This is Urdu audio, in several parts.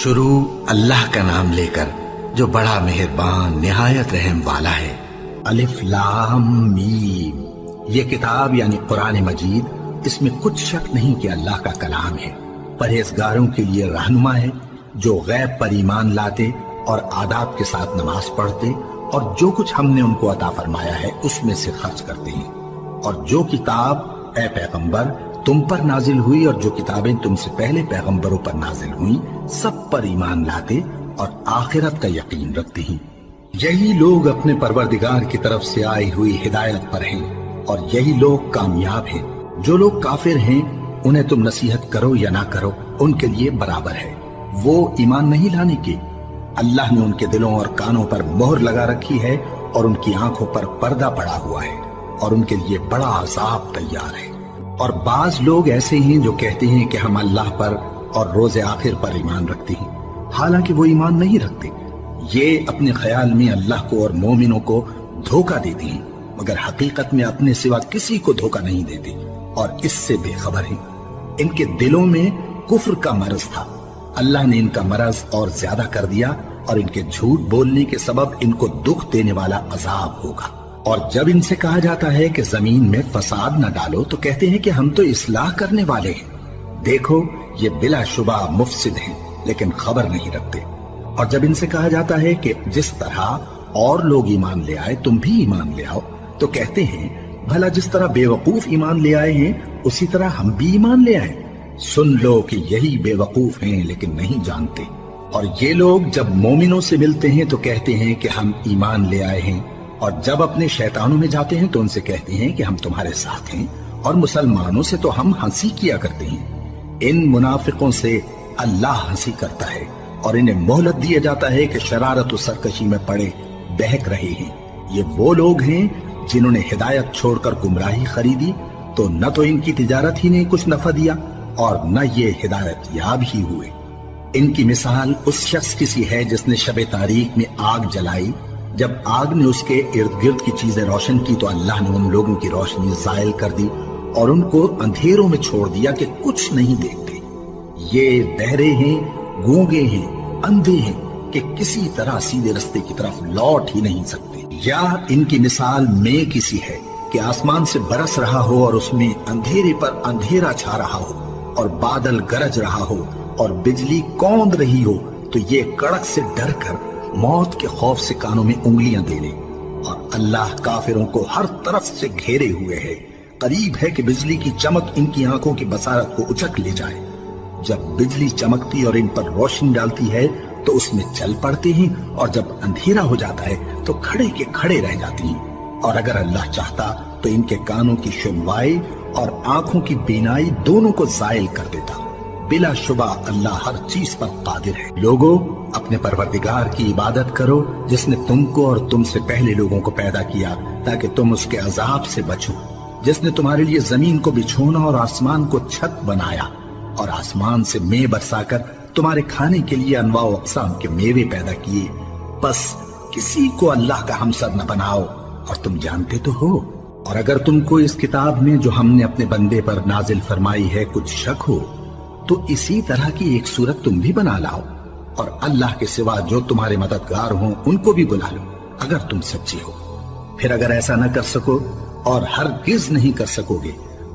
شروع اللہ کا نام لے کر جو بڑا مہربان نہایت رحم والا ہے۔ الف لام میم، یہ کتاب یعنی قرآن مجید، اس میں کچھ شک نہیں کہ اللہ کا کلام ہے، پرہیزگاروں کے لیے رہنما ہے جو غیب پر ایمان لاتے اور آداب کے ساتھ نماز پڑھتے اور جو کچھ ہم نے ان کو عطا فرمایا ہے اس میں سے خرچ کرتے ہیں، اور جو کتاب اے پیغمبر تم پر نازل ہوئی اور جو کتابیں تم سے پہلے پیغمبروں پر نازل ہوئیں سب پر ایمان لاتے اور آخرت کا یقین رکھتے ہیں۔ یہی لوگ اپنے پروردگار کی طرف سے آئی ہوئی ہدایت پر ہیں اور یہی لوگ کامیاب ہیں۔ جو لوگ کافر ہیں انہیں تم نصیحت کرو یا نہ کرو ان کے لیے برابر ہے، وہ ایمان نہیں لانے کے۔ اللہ نے ان کے دلوں اور کانوں پر مہر لگا رکھی ہے اور ان کی آنکھوں پر پردہ پڑا ہوا ہے اور ان کے لیے بڑا عذاب تیار ہے۔ اور بعض لوگ ایسے ہیں جو کہتے ہیں کہ ہم اللہ پر اور روز آخر پر ایمان رکھتے ہیں، حالانکہ وہ ایمان نہیں رکھتے۔ یہ اپنے خیال میں اللہ کو اور مومنوں کو دھوکہ دیتے ہیں، مگر حقیقت میں اپنے سوا کسی کو دھوکہ نہیں دیتے اور اس سے بے خبر ہیں۔ ان کے دلوں میں کفر کا مرض تھا، اللہ نے ان کا مرض اور زیادہ کر دیا اور ان کے جھوٹ بولنے کے سبب ان کو دکھ دینے والا عذاب ہوگا۔ اور جب ان سے کہا جاتا ہے کہ زمین میں فساد نہ ڈالو تو کہتے ہیں کہ ہم تو اصلاح کرنے والے ہیں۔ دیکھو یہ بلا شبہ مفسد ہیں لیکن خبر نہیں رکھتے۔ اور جب ان سے کہا جاتا ہے کہ جس طرح اور لوگ ایمان لے آئے تم بھی ایمان لے آؤ تو کہتے ہیں بھلا جس طرح بے وقوف ایمان لے آئے ہیں اسی طرح ہم بھی ایمان لے آئیں۔ سن لو کہ یہی بے وقوف ہیں لیکن نہیں جانتے۔ اور یہ لوگ جب مومنوں سے ملتے ہیں تو کہتے ہیں کہ ہم ایمان لے آئے ہیں، اور جب اپنے شیطانوں میں جاتے ہیں تو ان سے کہتے ہیں کہ ہم تمہارے ساتھ ہیں، اور مسلمانوں سے تو ہم ہنسی کیا کرتے ہیں۔ ان منافقوں سے اللہ ہنسی کرتا ہے اور انہیں مہلت دیا جاتا ہے کہ شرارت و سرکشی میں پڑے بہک رہے ہیں۔ یہ وہ لوگ ہیں جنہوں نے ہدایت چھوڑ کر گمراہی خریدی تو نہ تو ان کی تجارت ہی نے کچھ نفع دیا اور نہ یہ ہدایت یاب ہی ہوئے۔ ان کی مثال اس شخص کی سی ہے جس نے شب تاریک میں آگ جلائی، جب آگ نے اس کے ارد گرد کی چیزیں روشن کی تو اللہ نے ان لوگوں کی روشنی زائل کر دی اور ان کو اندھیروں میں چھوڑ دیا کہ کچھ نہیں دیکھتے۔ یہ بہرے ہیں، گونگے ہیں، اندھے ہیں کہ کسی طرح سیدھے رستے کی طرف لوٹ ہی نہیں سکتے۔ یا ان کی مثال میں کسی ہے کہ آسمان سے برس رہا ہو اور اس میں اندھیرے پر اندھیرا چھا رہا ہو اور بادل گرج رہا ہو اور بجلی کوند رہی ہو تو یہ کڑک سے ڈر کر موت کے خوف سے کانوں میں انگلیاں دے لے۔ اور اللہ کافروں کو ہر طرف سے گھیرے ہوئے ہے، قریب ہے کہ بجلی کی چمک ان کی آنکھوں کی بصارت کو اچک لے جائے۔ جب بجلی چمکتی اور ان پر روشنی ڈالتی ہے تو اس میں چل پڑتے ہیں، اور جب اندھیرا ہو جاتا ہے تو کھڑے کے کھڑے رہ جاتی ہیں۔ اور اگر اللہ چاہتا تو ان کے کانوں کی سنوائی اور آنکھوں کی بینائی دونوں کو زائل کر دیتا۔ بلا شبہ اللہ ہر چیز پر قادر ہے۔ لوگوں اپنے پروردگار کی عبادت کرو جس نے تم کو اور تم سے پہلے لوگوں کو پیدا کیا تاکہ تم اس کے عذاب سے بچو، جس نے تمہارے لیے زمین کو بچھونا اور آسمان کو چھت بنایا اور آسمان سے مے برسا کر تمہارے کھانے کے لیے انواع و اقسام کے میوے پیدا کیے۔ بس کسی کو اللہ کا ہمسر نہ بناؤ اور تم جانتے تو ہو۔ اور اگر تم کو اس کتاب میں جو ہم نے اپنے بندے پر نازل فرمائی ہے کچھ شک ہو تو اسی طرح کی ایک صورت تم بھی بنا لاؤ، اور اللہ کے سوا جو تمہارے مددگار ہوں ان کو بھی بلا لو اگر تم سچے ہو۔ پھر اگر ایسا نہ کر سکو اور ہرگز نہیں کر سکو گے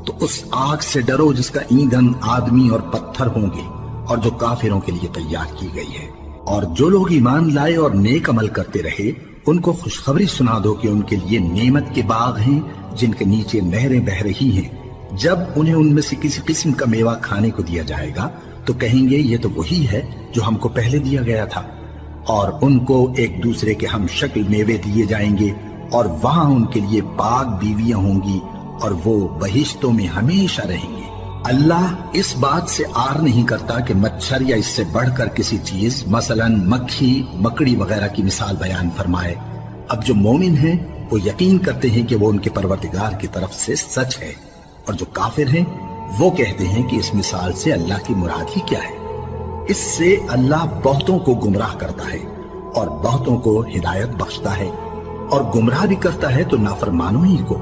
تو اس آگ سے ڈرو جس کا ایندھن آدمی اور پتھر ہوں گے اور جو کافروں کے لیے تیار کی گئی ہے۔ اور جو لوگ ایمان لائے اور نیک عمل کرتے رہے ان کو خوشخبری سنا دو کہ ان کے لیے نعمت کے باغ ہیں جن کے نیچے نہریں بہ رہی ہیں۔ جب انہیں ان میں سے کسی قسم کا میوہ کھانے کو دیا جائے گا تو کہیں گے یہ تو وہی ہے جو ہم کو پہلے دیا گیا تھا، اور ان کو ایک دوسرے کے ہم شکل میوے دیے جائیں گے اور وہاں ان کے لیے پاک بیویاں ہوں گی اور وہ بہشتوں میں ہمیشہ رہیں گے۔ اللہ اس بات سے آر نہیں کرتا کہ مچھر یا اس سے بڑھ کر کسی چیز مثلاً مکھی، مکڑی وغیرہ کی مثال بیان فرمائے۔ اب جو مومن ہیں وہ یقین کرتے ہیں کہ وہ ان کے پروردگار کی طرف سے سچ ہے، اور جو کافر ہیں وہ کہتے ہیں کہ اس مثال سے اللہ کی مراد ہی کیا ہے۔ اس سے اللہ بہتوں کو گمراہ کرتا ہے اور بہتوں کو ہدایت بخشتا ہے، اور گمراہ بھی کرتا ہے تو نافرمانوں ہی کو،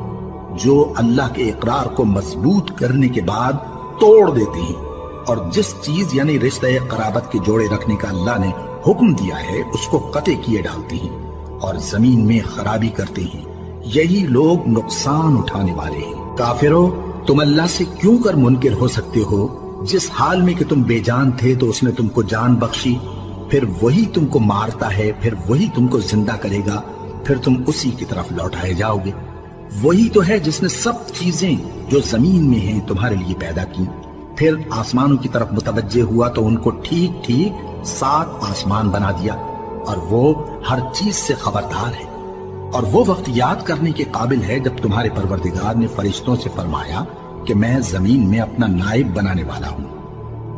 جو اللہ کے اقرار کو مضبوط کرنے کے بعد توڑ دیتے ہیں اور جس چیز یعنی رشتہ قرابت کے جوڑے رکھنے کا اللہ نے حکم دیا ہے اس کو قطع کیے ڈالتے ہیں اور زمین میں خرابی کرتے ہیں، یہی لوگ نقصان اٹھانے والے ہیں۔ کافرو، تم اللہ سے کیوں کر منکر ہو سکتے ہو؟ جس حال میں کہ تم بے جان تھے تو اس نے تم کو جان بخشی، پھر وہی تم کو مارتا ہے، پھر وہی تم کو زندہ کرے گا، پھر تم اسی کی طرف لوٹائے جاؤ گے۔ وہی تو ہے جس نے سب چیزیں جو زمین میں ہیں تمہارے لیے پیدا کی، پھر آسمانوں کی طرف متوجہ ہوا تو ان کو ٹھیک ٹھیک 7 آسمان بنا دیا، اور وہ ہر چیز سے خبردار ہے۔ اور وہ وقت یاد کرنے کے قابل ہے جب تمہارے پروردگار نے فرشتوں سے فرمایا کہ میں زمین میں اپنا نائب بنانے والا ہوں۔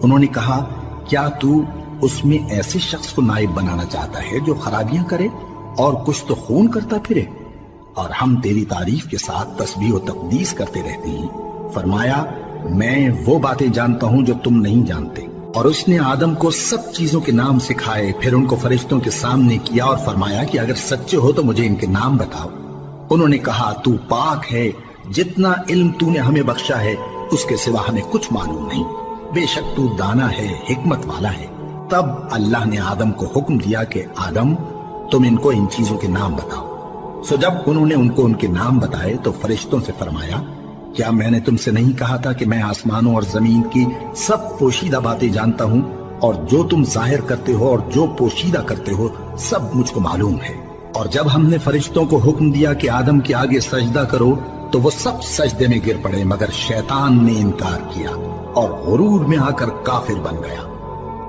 انہوں نے کہا، کیا تو اس میں ایسے شخص کو نائب بنانا چاہتا ہے جو خرابیاں کرے اور کچھ تو خون کرتا پھرے؟ اور ہم تیری تعریف کے ساتھ تسبیح و تقدیس کرتے رہتے ہیں۔ فرمایا، میں وہ باتیں جانتا ہوں جو تم نہیں جانتے۔ اور اس نے آدم کو سب چیزوں کے نام سکھائے، پھر ان کو فرشتوں کے سامنے کیا اور فرمایا کہ اگر سچے ہو تو مجھے ان کے نام بتاؤ۔ انہوں نے کہا، تو پاک ہے، جتنا علم تو نے ہمیں بخشا ہے اس کے سوا ہمیں کچھ معلوم نہیں، بے شک تو دانا ہے، حکمت والا ہے۔ تب اللہ نے آدم کو حکم دیا کہ آدم، تم ان کو ان چیزوں کے نام بتاؤ۔ سو جب انہوں نے ان کو ان کے نام بتائے تو فرشتوں سے فرمایا، کیا میں نے تم سے نہیں کہا تھا کہ میں آسمانوں اور زمین کی سب پوشیدہ باتیں جانتا ہوں، اور جو تم ظاہر کرتے ہو اور جو پوشیدہ کرتے ہو سب مجھ کو معلوم ہے۔ اور جب ہم نے فرشتوں کو حکم دیا کہ آدم کے آگے سجدہ کرو تو وہ سب سجدے میں گر پڑے، مگر شیطان نے انکار کیا اور غرور میں آ کر کافر بن گیا۔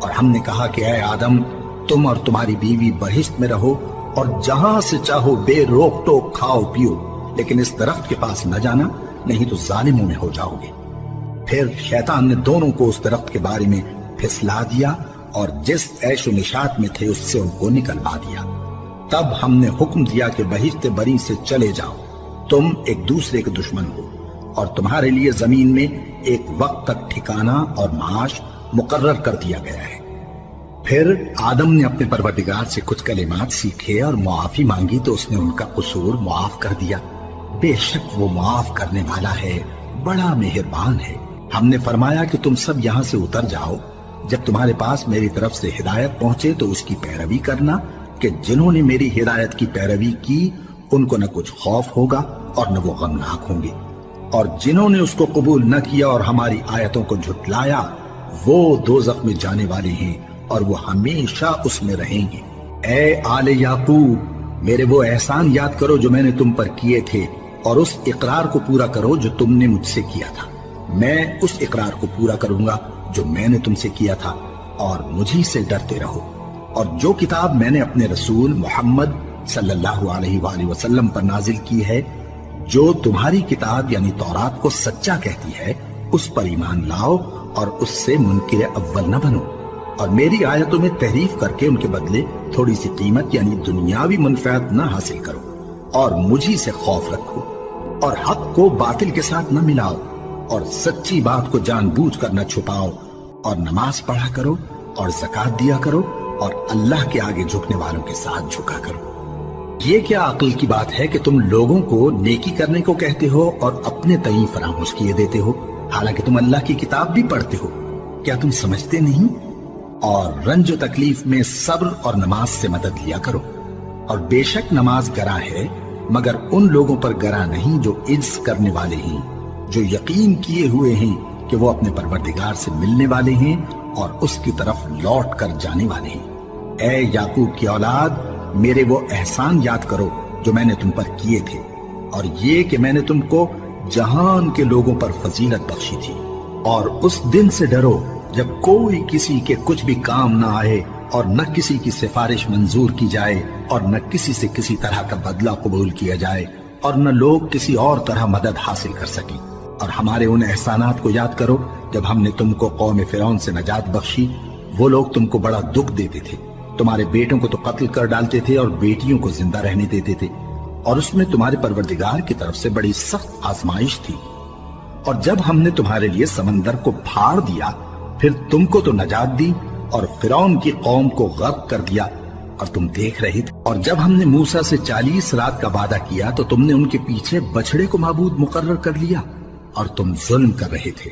اور ہم نے کہا کہ اے آدم، تم اور تمہاری بیوی بہشت میں رہو اور جہاں سے چاہو بے روک ٹوک کھاؤ پیو، لیکن اس درخت کے پاس نہ جانا، نہیں تو ظالموں میں ہو جاؤ گے۔ پھر شیطان نے دونوں کو اس درخت کے بارے میں پھسلا دیا اور جس عیش و نشاط میں تھے اس سے ان کو نکلوا دیا۔ تب ہم نے حکم دیا کہ بہشت بری سے چلے جاؤ، تم ایک دوسرے کے دشمن ہو، اور تمہارے لیے زمین میں ایک وقت تک ٹھکانہ اور معاش مقرر کر دیا گیا ہے۔ پھر آدم نے اپنے پروردگار سے کچھ کلمات سیکھے اور معافی مانگی تو اس نے ان کا قصور معاف کر دیا۔ بے شک وہ معاف کرنے والا ہے، بڑا مہربان ہے۔ ہم نے فرمایا کہ تم سب یہاں سے اتر جاؤ، جب تمہارے پاس میری طرف سے ہدایت پہنچے تو اس کی پیروی کرنا، کہ جنہوں نے میری ہدایت کی پیروی کی ان کو نہ کچھ خوف ہوگا اور نہ وہ غمناک ہوں گے، اور جنہوں نے اس کو قبول نہ کیا اور ہماری آیتوں کو جھٹلایا وہ دوزخ میں جانے والے ہیں اور وہ ہمیشہ اس میں رہیں گے۔ اے آل یعقوب، میرے وہ احسان یاد کرو جو میں نے تم پر کیے تھے، اور اس اقرار کو پورا کرو جو تم نے مجھ سے کیا تھا۔ میں اس اقرار کو پورا کروں گا جو میں نے تم سے کیا تھا، اور مجھی سے ڈرتے رہو۔ اور جو کتاب میں نے اپنے رسول محمد صلی اللہ علیہ وآلہ وسلم پر نازل کی ہے، جو تمہاری کتاب یعنی تورات کو سچا کہتی ہے، اس پر ایمان لاؤ اور اس سے منکر اول نہ بنو، اور میری آیتوں میں تحریف کر کے ان کے بدلے تھوڑی سی قیمت یعنی دنیاوی منفعت نہ حاصل کرو، اور مجھی سے خوف رکھو، اور حق کو باطل کے ساتھ نہ ملاؤ، اور سچی بات کو جان بوجھ کر نہ چھپاؤ، اور نماز پڑھا کرو اور زکوٰۃ دیا کرو، اور اللہ کے آگے جھکنے والوں کے ساتھ جھکا کرو۔ یہ کیا عقل کی بات ہے کہ تم لوگوں کو نیکی کرنے کو کہتے ہو اور اپنے تئیں فراموش کیے دیتے ہو، حالانکہ تم اللہ کی کتاب بھی پڑھتے ہو؟ کیا تم سمجھتے نہیں؟ اور رنج و تکلیف میں صبر اور نماز سے مدد لیا کرو، اور بے شک نماز گراں ہے، مگر ان لوگوں پر گراں نہیں جو عجز کرنے والے ہیں، جو یقین کیے ہوئے ہیں کہ وہ اپنے پروردگار سے ملنے والے ہیں اور اس کی طرف لوٹ کر جانے والے ہیں۔ اے یعقوب کی اولاد، میرے وہ احسان یاد کرو جو میں نے تم پر کیے تھے، اور یہ کہ میں نے تم کو جہان کے لوگوں پر فضیلت بخشی تھی۔ اور اس دن سے ڈرو جب کوئی کسی کے کچھ بھی کام نہ آئے، اور نہ کسی کی سفارش منظور کی جائے، اور نہ کسی سے کسی طرح کا بدلہ قبول کیا جائے، اور نہ لوگ کسی اور طرح مدد حاصل کر سکیں۔ اور ہمارے ان احسانات کو یاد کرو جب ہم نے تم کو قوم فرعون سے نجات بخشی۔ وہ لوگ تم کو بڑا دکھ دیتے تھے، تمہارے بیٹوں کو تو قتل کر ڈالتے تھے اور بیٹیوں کو زندہ رہنے دیتے تھے، اور اس میں تمہارے پروردگار کی طرف سے بڑی سخت آزمائش تھی۔ اور جب ہم نے تمہارے لیے سمندر کو پھاڑ دیا، پھر تم کو تو نجات دی اور فرعون کی قوم کو غرق کر دیا، اور تم دیکھ رہے تھے۔ اور جب ہم نے موسیٰ سے 40 رات کا وعدہ کیا تو تم نے ان کے پیچھے بچڑے کو معبود مقرر کر لیا، اور تم ظلم کر رہے تھے۔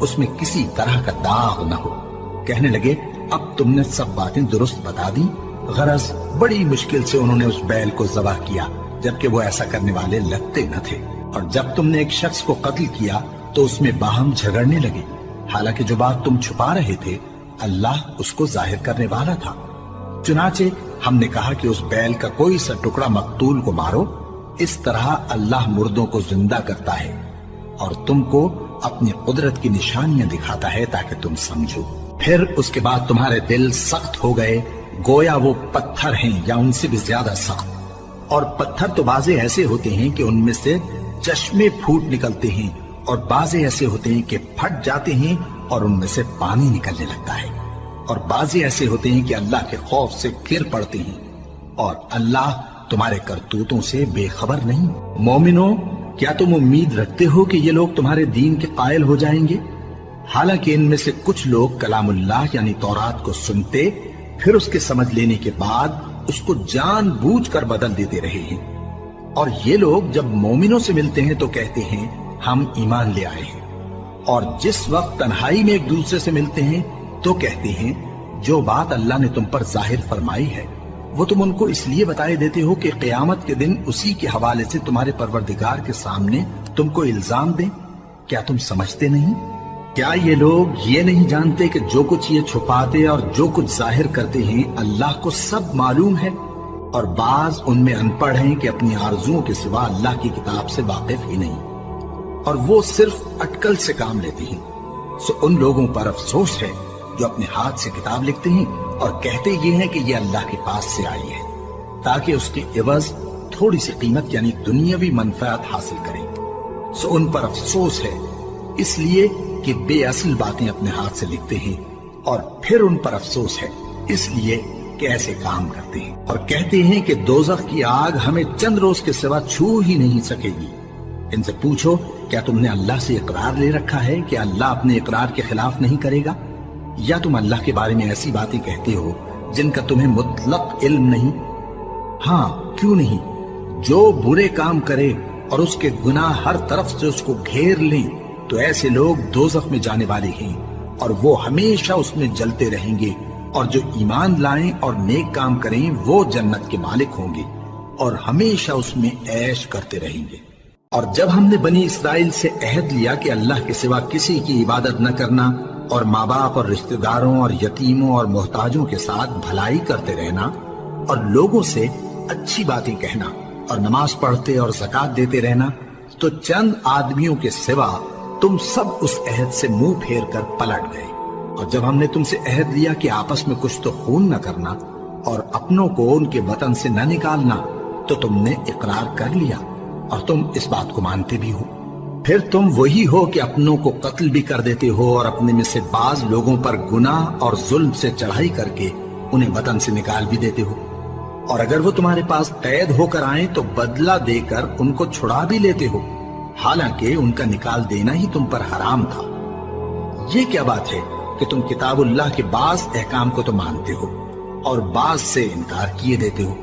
اس میں کسی طرح کا داغ نہ ہو۔ کہنے لگے اب تم نے سب باتیں درست بتا دی۔ غرض بڑی مشکل سے انہوں نے اس بیل کو ذبح کیا، جبکہ وہ ایسا کرنے والے لگتے نہ تھے۔ اور جب تم نے ایک شخص کو قتل کیا تو اس میں باہم جھگڑنے لگے، حالانکہ جو بات تم چھپا رہے تھے اللہ اس کو ظاہر کرنے والا تھا۔ چنانچہ ہم نے کہا کہ اس بیل کا کوئی سا ٹکڑا مقتول کو مارو، اس طرح اللہ مردوں کو زندہ کرتا ہے اور تم کو اپنی قدرت کی نشانیاں دکھاتا ہے تاکہ تم سمجھو۔ پھر اس کے بعد تمہارے دل سخت ہو گئے، گویا وہ پتھر ہیں یا ان سے بھی زیادہ سخت۔ اور پتھر تو بعضے ایسے ہوتے ہیں کہ ان میں سے چشمے پھوٹ نکلتے ہیں، اور بعضے ایسے ہوتے ہیں کہ پھٹ جاتے ہیں اور ان میں سے پانی نکلنے لگتا ہے، اور بعضے ایسے ہوتے ہیں کہ اللہ کے خوف سے گر پڑتے ہیں، اور اللہ تمہارے کرتوتوں سے بے خبر نہیں۔ مومنو، کیا تم امید رکھتے ہو کہ یہ لوگ تمہارے دین کے قائل ہو جائیں گے؟ حالانکہ ان میں سے کچھ لوگ کلام اللہ یعنی تورات کو سنتے، پھر اس کے سمجھ لینے کے بعد اس کو جان بوجھ کر بدل دیتے رہے ہیں۔ اور یہ لوگ جب مومنوں سے ملتے ہیں تو کہتے ہیں ہم ایمان لے آئے ہیں، اور جس وقت تنہائی میں ایک دوسرے سے ملتے ہیں تو کہتے ہیں جو بات اللہ نے تم پر ظاہر فرمائی ہے وہ تم ان کو اس لیے بتائے دیتے ہو کہ قیامت کے دن اسی کے حوالے سے تمہارے پروردگار کے سامنے تم کو الزام دیں۔ کیا تم سمجھتے نہیں؟ کیا یہ لوگ یہ نہیں جانتے کہ جو کچھ یہ چھپاتے اور جو کچھ ظاہر کرتے ہیں اللہ کو سب معلوم ہے؟ اور بعض ان میں ان پڑھ ہیں کہ اپنی آرزوؤں کے سوا اللہ کی کتاب سے واقف ہی نہیں، اور وہ صرف اٹکل سے کام لیتے ہیں۔ سو ان لوگوں پر افسوس ہے جو اپنے ہاتھ سے کتاب لکھتے ہیں اور کہتے یہ ہیں کہ یہ اللہ کے پاس سے آئی ہے، تاکہ اس کے عوض تھوڑی سی قیمت یعنی دنیاوی منفعت حاصل کریں۔ سو ان پر افسوس ہے اس لیے کہ بے اصل باتیں اپنے ہاتھ سے لکھتے ہیں، اور پھر ان پر افسوس ہے اس لیے کہ ایسے کام کرتے ہیں، اور کہتے ہیں کہ دوزخ کی آگ ہمیں چند روز کے سوا چھو ہی نہیں سکے گی۔ ان سے پوچھو کیا تم نے اللہ سے اقرار لے رکھا ہے کہ اللہ اپنے اقرار کے خلاف نہیں کرے گا؟ یا تم اللہ کے بارے میں ایسی باتیں کہتے ہو جن کا تمہیں مطلق علم نہیں؟ ہاں کیوں نہیں، جو برے کام کرے اور اس کے گناہ ہر طرف سے اس کو گھیر لیں تو ایسے لوگ دوزخ میں جانے والے ہیں، اور وہ ہمیشہ اس میں جلتے رہیں گے، اور جو ایمان لائیں اور نیک کام کریں وہ جنت کے مالک ہوں گے اور ہمیشہ اس میں عیش کرتے رہیں گے۔ اور جب ہم نے بنی اسرائیل سے عہد لیا کہ اللہ کے سوا کسی کی عبادت نہ کرنا، اور ماں باپ اور رشتہ داروں اور یتیموں اور محتاجوں کے ساتھ بھلائی کرتے رہنا، اور لوگوں سے اچھی باتیں کہنا، اور نماز پڑھتے اور زکوٰۃ دیتے رہنا، تو چند آدمیوں کے سوا تم سب اس عہد سے منہ پھیر کر پلٹ گئے۔ اور جب ہم نے تم سے عہد لیا کہ آپس میں کچھ تو خون نہ کرنا اور اپنوں کو ان کے وطن سے نہ نکالنا، تو تم نے اقرار کر لیا اور تم اس بات کو مانتے بھی ہو۔ پھر تم وہی ہو کہ اپنوں کو قتل بھی کر دیتے ہو اور اپنے میں سے بعض لوگوں پر گناہ اور ظلم سے چڑھائی کر کے انہیں وطن سے نکال بھی دیتے ہو، اور اگر وہ تمہارے پاس قید ہو کر آئیں تو بدلہ دے کر ان کو چھڑا بھی لیتے ہو، حالانکہ ان کا نکال دینا ہی تم پر حرام تھا۔ یہ کیا بات ہے کہ تم کتاب اللہ کے بعض احکام کو تو مانتے ہو اور بعض سے انکار کیے دیتے ہو؟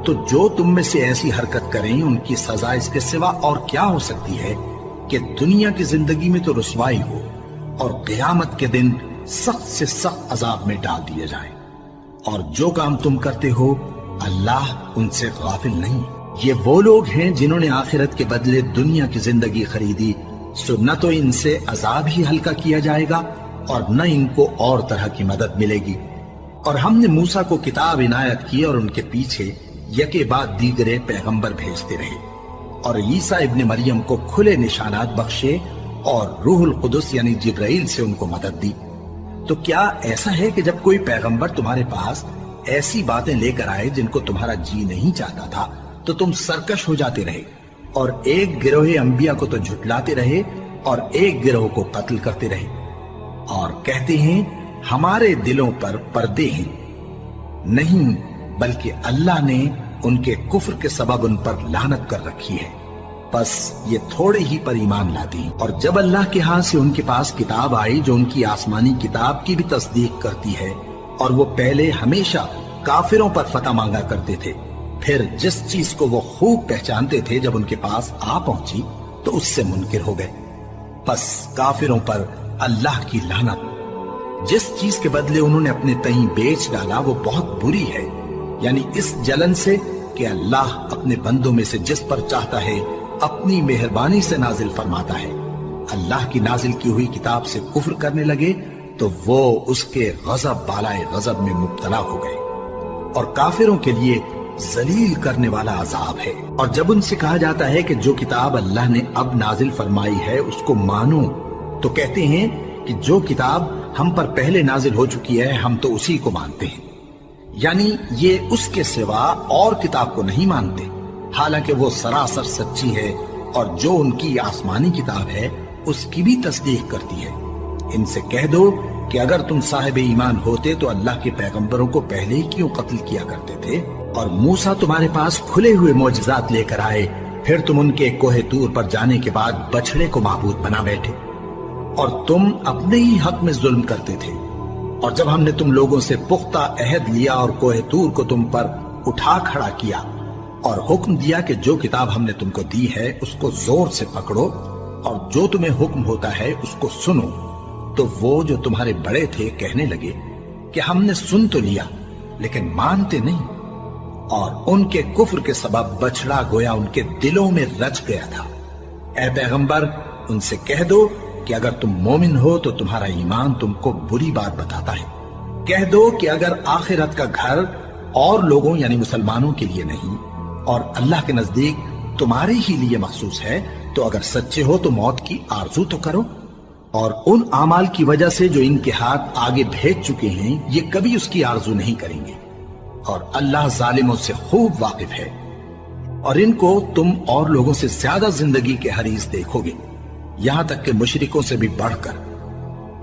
تو جو تم میں سے ایسی حرکت کریں ان کی سزا اس کے سوا اور کیا ہو سکتی ہے کہ دنیا کی زندگی میں تو رسوائی ہو اور قیامت کے دن سخت سے سخت عذاب میں ڈال دیے جائیں۔ اور جو کام تم کرتے ہو اللہ ان سے غافل نہیں۔ یہ وہ لوگ ہیں جنہوں نے آخرت کے بدلے دنیا کی زندگی خریدی، سو نہ تو ان سے عذاب ہی ہلکا کیا جائے گا اور نہ ان کو اور طرح کی مدد ملے گی۔ اور ہم نے موسیٰ کو کتاب عنایت کی اور ان کے پیچھے یکے بعد دیگرے پیغمبر بھیجتے رہے، اور عیسیٰ ابن مریم کو کھلے نشانات بخشے اور روح القدس یعنی جبرائیل سے ان کو مدد دی۔ تو کیا ایسا ہے کہ جب کوئی پیغمبر تمہارے پاس ایسی باتیں لے کر آئے جن کو تمہارا جی نہیں چاہتا تھا تو تم سرکش ہو جاتے رہے، اور ایک گروہ انبیاء کو تو جھٹلاتے رہے اور ایک گروہ کو قتل کرتے رہے، اور کہتے ہیں ہمارے دلوں پر پردے ہیں؟ نہیں، بلکہ اللہ نے ان کے کفر کے سبب ان پر لعنت کر رکھی ہے، بس یہ تھوڑے ہی پر ایمان لاتے ہیں۔ اور جب اللہ کے ہاں سے ان کے پاس کتاب آئی جو ان کی آسمانی کتاب کی بھی تصدیق کرتی ہے، اور وہ پہلے ہمیشہ کافروں پر فتح مانگا کرتے تھے، پھر جس چیز کو وہ خوب پہچانتے تھے جب ان کے پاس آ پہنچی تو اس سے منکر ہو گئے، بس کافروں پر اللہ کی لعنت! جس چیز کے بدلے انہوں نے اپنے تئیں بیچ ڈالا وہ بہت بری ہے، یعنی اس جلن سے کہ اللہ اپنے بندوں میں سے جس پر چاہتا ہے اپنی مہربانی سے نازل فرماتا ہے۔ اللہ کی نازل کی ہوئی کتاب سے کفر کرنے لگے تو وہ اس کے غضب بالائے غضب میں مبتلا ہو گئے، اور کافروں کے لیے ذلیل کرنے والا عذاب ہے۔ اور جب ان سے کہا جاتا ہے کہ جو کتاب اللہ نے اب نازل فرمائی ہے اس کو مانو، تو کہتے ہیں کہ جو کتاب ہم پر پہلے نازل ہو چکی ہے ہم تو اسی کو مانتے ہیں، یعنی یہ اس کے سوا اور کتاب کو نہیں مانتے، حالانکہ وہ سراسر سچی ہے، اور جو ان کی آسمانی کتاب ہے اس کی بھی تصدیق کرتی ہے۔ ان سے کہہ دو کہ اگر تم صاحب ایمان ہوتے تو اللہ کے پیغمبروں کو پہلے ہی کیوں قتل کیا کرتے تھے؟ اور موسیٰ تمہارے پاس کھلے ہوئے معجزات لے کر آئے، پھر تم ان کے کوہ طور پر جانے کے بعد بچڑے کو معبود بنا بیٹھے، اور تم اپنے ہی حق میں ظلم کرتے تھے۔ اور جب ہم نے تم لوگوں سے پختہ عہد لیا اور کوہ طور کو تم پر اٹھا کھڑا کیا اور حکم دیا کہ جو کتاب ہم نے تم کو دی ہے اس کو زور سے پکڑو اور جو تمہیں حکم ہوتا ہے اس کو سنو، تو وہ جو تمہارے بڑے تھے کہنے لگے کہ ہم نے سن تو لیا لیکن مانتے نہیں، اور ان کے کفر کے سبب بچڑا گویا ان کے دلوں میں رچ گیا تھا۔ اے پیغمبر ان سے کہہ دو کہ اگر تم مومن ہو تو تمہارا ایمان تم کو بری بات بتاتا ہے۔ کہہ دو کہ اگر آخرت کا گھر اور لوگوں یعنی مسلمانوں کے لیے نہیں اور اللہ کے نزدیک تمہارے ہی لیے مخصوص ہے تو اگر سچے ہو تو موت کی آرزو تو کرو، اور ان اعمال کی وجہ سے جو ان کے ہاتھ آگے بھیج چکے ہیں یہ کبھی اس کی آرزو نہیں کریں گے، اور اللہ ظالموں سے خوب واقف ہے۔ اور ان کو تم اور لوگوں سے زیادہ زندگی کے حریص دیکھو گے، یہاں تک کہ مشرکوں سے بھی بڑھ کر۔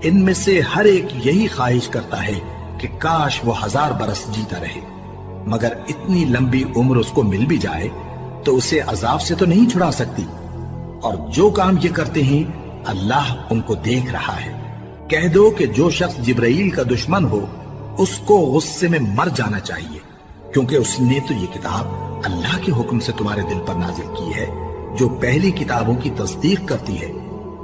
ان میں سے ہر ایک یہی خواہش کرتا ہے کہ کاش وہ 1000 برس جیتا رہے، مگر اتنی لمبی عمر اس کو مل بھی جائے تو اسے عذاب سے تو نہیں چھڑا سکتی، اور جو کام یہ کرتے ہیں اللہ ان کو دیکھ رہا ہے۔ کہہ دو کہ جو شخص جبرائیل کا دشمن ہو اس کو غصے میں مر جانا چاہیے، کیونکہ اس نے تو یہ کتاب اللہ کے حکم سے تمہارے دل پر نازل کی ہے جو پہلی کتابوں کی تصدیق کرتی ہے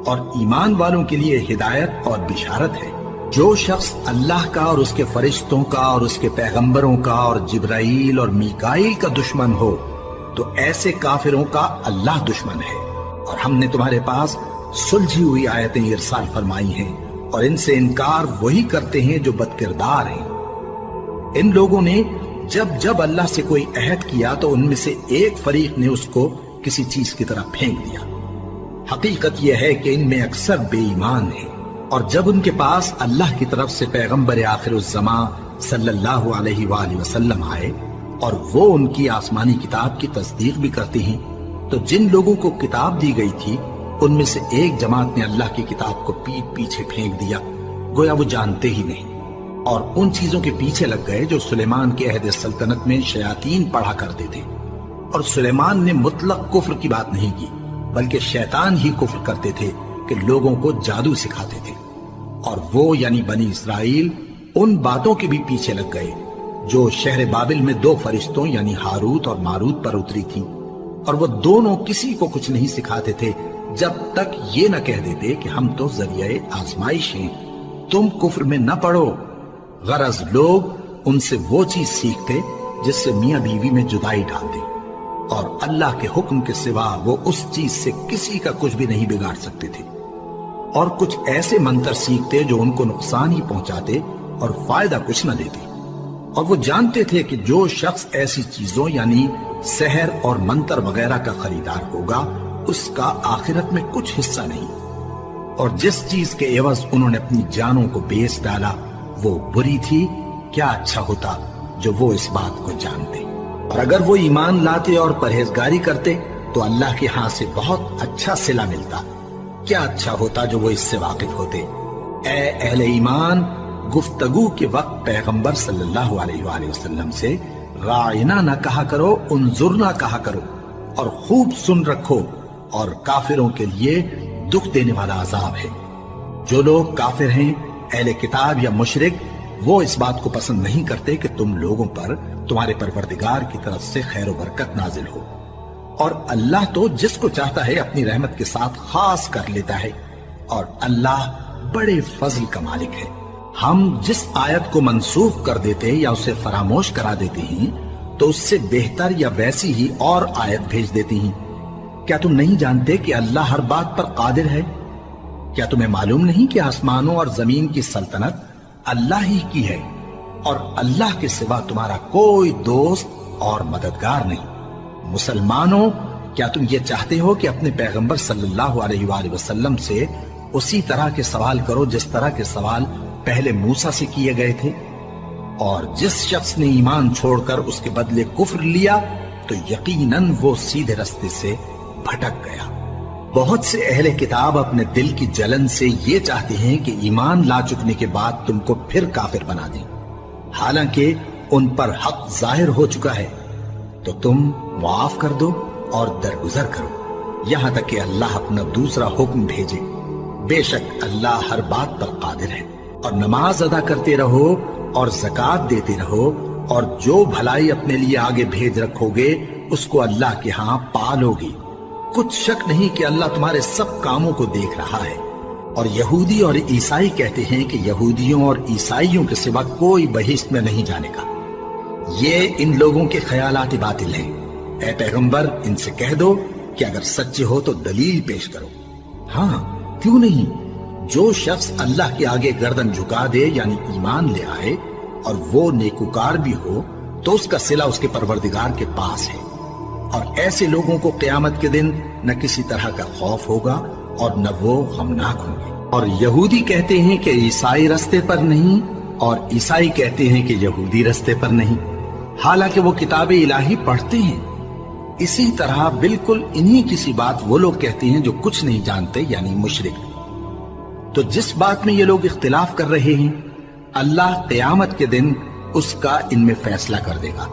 اور ایمان والوں کے لیے ہدایت اور بشارت ہے۔ جو شخص اللہ کا اور اس کے فرشتوں کا اور اس کے پیغمبروں کا اور جبرائیل اور میکائیل کا دشمن ہو تو ایسے کافروں کا اللہ دشمن ہے۔ اور ہم نے تمہارے پاس سلجھی ہوئی آیتیں ارسال فرمائی ہیں، اور ان سے انکار وہی کرتے ہیں جو بد کردار ہیں۔ ان لوگوں نے جب جب اللہ سے کوئی عہد کیا تو ان میں سے ایک فریق نے اس کو کسی چیز کی طرح پھینک دیا۔ حقیقت یہ ہے کہ ان میں اکثر بے ایمان ہیں، اور جب ان کے پاس اللہ کی طرف سے پیغمبر آخر الزماں صلی اللہ علیہ وآلہ وسلم آئے اور وہ ان کی آسمانی کتاب کی تصدیق بھی کرتے ہیں، تو جن لوگوں کو کتاب دی گئی تھی ان میں سے ایک جماعت نے اللہ کی کتاب کو پیٹ پیچھے پھینک دیا، گویا وہ جانتے ہی نہیں، اور ان چیزوں کے پیچھے لگ گئے جو سلیمان کے عہد سلطنت میں شیاطین پڑھا کرتے تھے۔ اور سلیمان نے مطلق کفر کی بات نہیں کی، بلکہ شیطان ہی کفر کرتے تھے کہ لوگوں کو جادو سکھاتے تھے، اور وہ یعنی بنی اسرائیل ان باتوں کے بھی پیچھے لگ گئے جو شہر بابل میں 2 فرشتوں یعنی ہاروت اور ماروت پر اتری تھی، اور وہ دونوں کسی کو کچھ نہیں سکھاتے تھے جب تک یہ نہ کہہ دیتے کہ ہم تو ذریعہ آزمائش ہیں، تم کفر میں نہ پڑو۔ غرض لوگ ان سے وہ چیز سیکھتے جس سے میاں بیوی میں جدائی ڈال دے، اور اللہ کے حکم کے سوا وہ اس چیز سے کسی کا کچھ بھی نہیں بگاڑ سکتے تھے، اور کچھ ایسے منتر سیکھتے جو ان کو نقصان ہی پہنچاتے اور فائدہ کچھ نہ دیتے۔ اور وہ جانتے تھے کہ جو شخص ایسی چیزوں یعنی سحر اور منتر وغیرہ کا خریدار ہوگا اس کا آخرت میں کچھ حصہ نہیں، اور جس چیز کے عوض انہوں نے اپنی جانوں کو بیچ ڈالا وہ بری تھی۔ کیا اچھا ہوتا جو وہ اس بات کو جانتے، اور اگر وہ ایمان لاتے اور پرہیزگاری کرتے تو اللہ کے ہاں سے بہت اچھا صلہ ملتا۔ کیا اچھا ہوتا جو وہ اس سے واقف ہوتے۔ اے اہل ایمان، گفتگو کے وقت پیغمبر صلی اللہ علیہ وآلہ وسلم سے راعنا نہ کہا کرو، انظرنا کہا کرو، اور خوب سن رکھو، اور کافروں کے لیے دکھ دینے والا عذاب ہے۔ جو لوگ کافر ہیں، اہل کتاب یا مشرک، وہ اس بات کو پسند نہیں کرتے کہ تم لوگوں پر تمہارے پروردگار کی طرف سے خیر و برکت نازل ہو، اور اللہ تو جس کو چاہتا ہے اپنی رحمت کے ساتھ خاص کر لیتا ہے، اور اللہ بڑے فضل کا مالک ہے۔ ہم جس آیت کو منسوخ کر دیتے یا اسے فراموش کرا دیتے ہیں تو اس سے بہتر یا ویسی ہی اور آیت بھیج دیتی ہیں۔ کیا تم نہیں جانتے کہ اللہ ہر بات پر قادر ہے؟ کیا تمہیں معلوم نہیں کہ آسمانوں اور زمین کی سلطنت اللہ ہی کی ہے اور اللہ کے سوا تمہارا کوئی دوست اور مددگار نہیں؟ مسلمانوں، کیا تم یہ چاہتے ہو کہ اپنے پیغمبر صلی اللہ علیہ وآلہ وسلم سے اسی طرح کے سوال کرو جس طرح کے سوال پہلے موسیٰ سے کیے گئے تھے؟ اور جس شخص نے ایمان چھوڑ کر اس کے بدلے کفر لیا تو یقیناً وہ سیدھے رستے سے بھٹک گیا۔ بہت سے اہل کتاب اپنے دل کی جلن سے یہ چاہتے ہیں کہ ایمان لا چکنے کے بعد تم کو پھر کافر بنا دیں، حالانکہ ان پر حق ظاہر ہو چکا ہے۔ تو تم معاف کر دو اور درگزر کرو یہاں تک کہ اللہ اپنا دوسرا حکم بھیجے۔ بے شک اللہ ہر بات پر قادر ہے۔ اور نماز ادا کرتے رہو اور زکوٰۃ دیتے رہو، اور جو بھلائی اپنے لیے آگے بھیج رکھو گے اس کو اللہ کے ہاں پالو گے۔ کچھ شک نہیں کہ اللہ تمہارے سب کاموں کو دیکھ رہا ہے۔ اور یہودی اور عیسائی کہتے ہیں کہ یہودیوں اور عیسائیوں کے سوا کوئی بہشت میں نہیں جانے کا۔ یہ ان لوگوں کے خیالات باطل ہیں۔ اے پیغمبر، ان سے کہہ دو کہ اگر سچے ہو تو دلیل پیش کرو۔ ہاں، کیوں نہیں؟ جو شخص اللہ کے آگے گردن جھکا دے یعنی ایمان لے آئے اور وہ نیکوکار بھی ہو تو اس کا صلہ اس کے پروردگار کے پاس ہے۔ اور ایسے لوگوں کو قیامت کے دن نہ کسی طرح کا خوف ہوگا اور نہ وہ غمناک ہوں گے۔ اور یہودی کہتے ہیں کہ عیسائی رستے پر نہیں، اور عیسائی کہتے ہیں کہ یہودی رستے پر نہیں، حالانکہ وہ کتاب الہی پڑھتے ہیں۔ اسی طرح بالکل انہی کسی بات وہ لوگ کہتے ہیں جو کچھ نہیں جانتے یعنی مشرک۔ تو جس بات میں یہ لوگ اختلاف کر رہے ہیں اللہ قیامت کے دن اس کا ان میں فیصلہ کر دے گا۔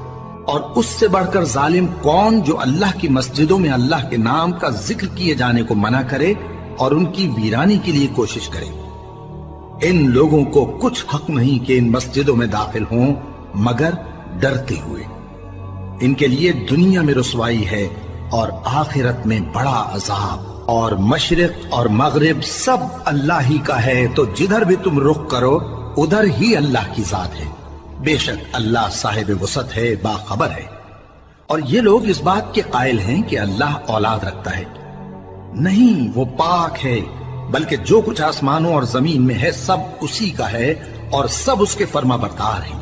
اور اس سے بڑھ کر ظالم کون جو اللہ کی مسجدوں میں اللہ کے نام کا ذکر کیے جانے کو منع کرے اور ان کی ویرانی کے لیے کوشش کرے۔ ان لوگوں کو کچھ حق نہیں کہ ان مسجدوں میں داخل ہوں مگر ڈرتے ہوئے۔ ان کے لیے دنیا میں رسوائی ہے اور آخرت میں بڑا عذاب۔ اور مشرق اور مغرب سب اللہ ہی کا ہے، تو جدھر بھی تم رخ کرو ادھر ہی اللہ کی ذات ہے۔ بے شک اللہ صاحب وسعت ہے، باخبر ہے۔ اور یہ لوگ اس بات کے قائل ہیں کہ اللہ اولاد رکھتا ہے۔ نہیں، وہ پاک ہے، بلکہ جو کچھ آسمانوں اور زمین میں ہے سب اسی کا ہے اور سب اس کے فرما بردار ہیں۔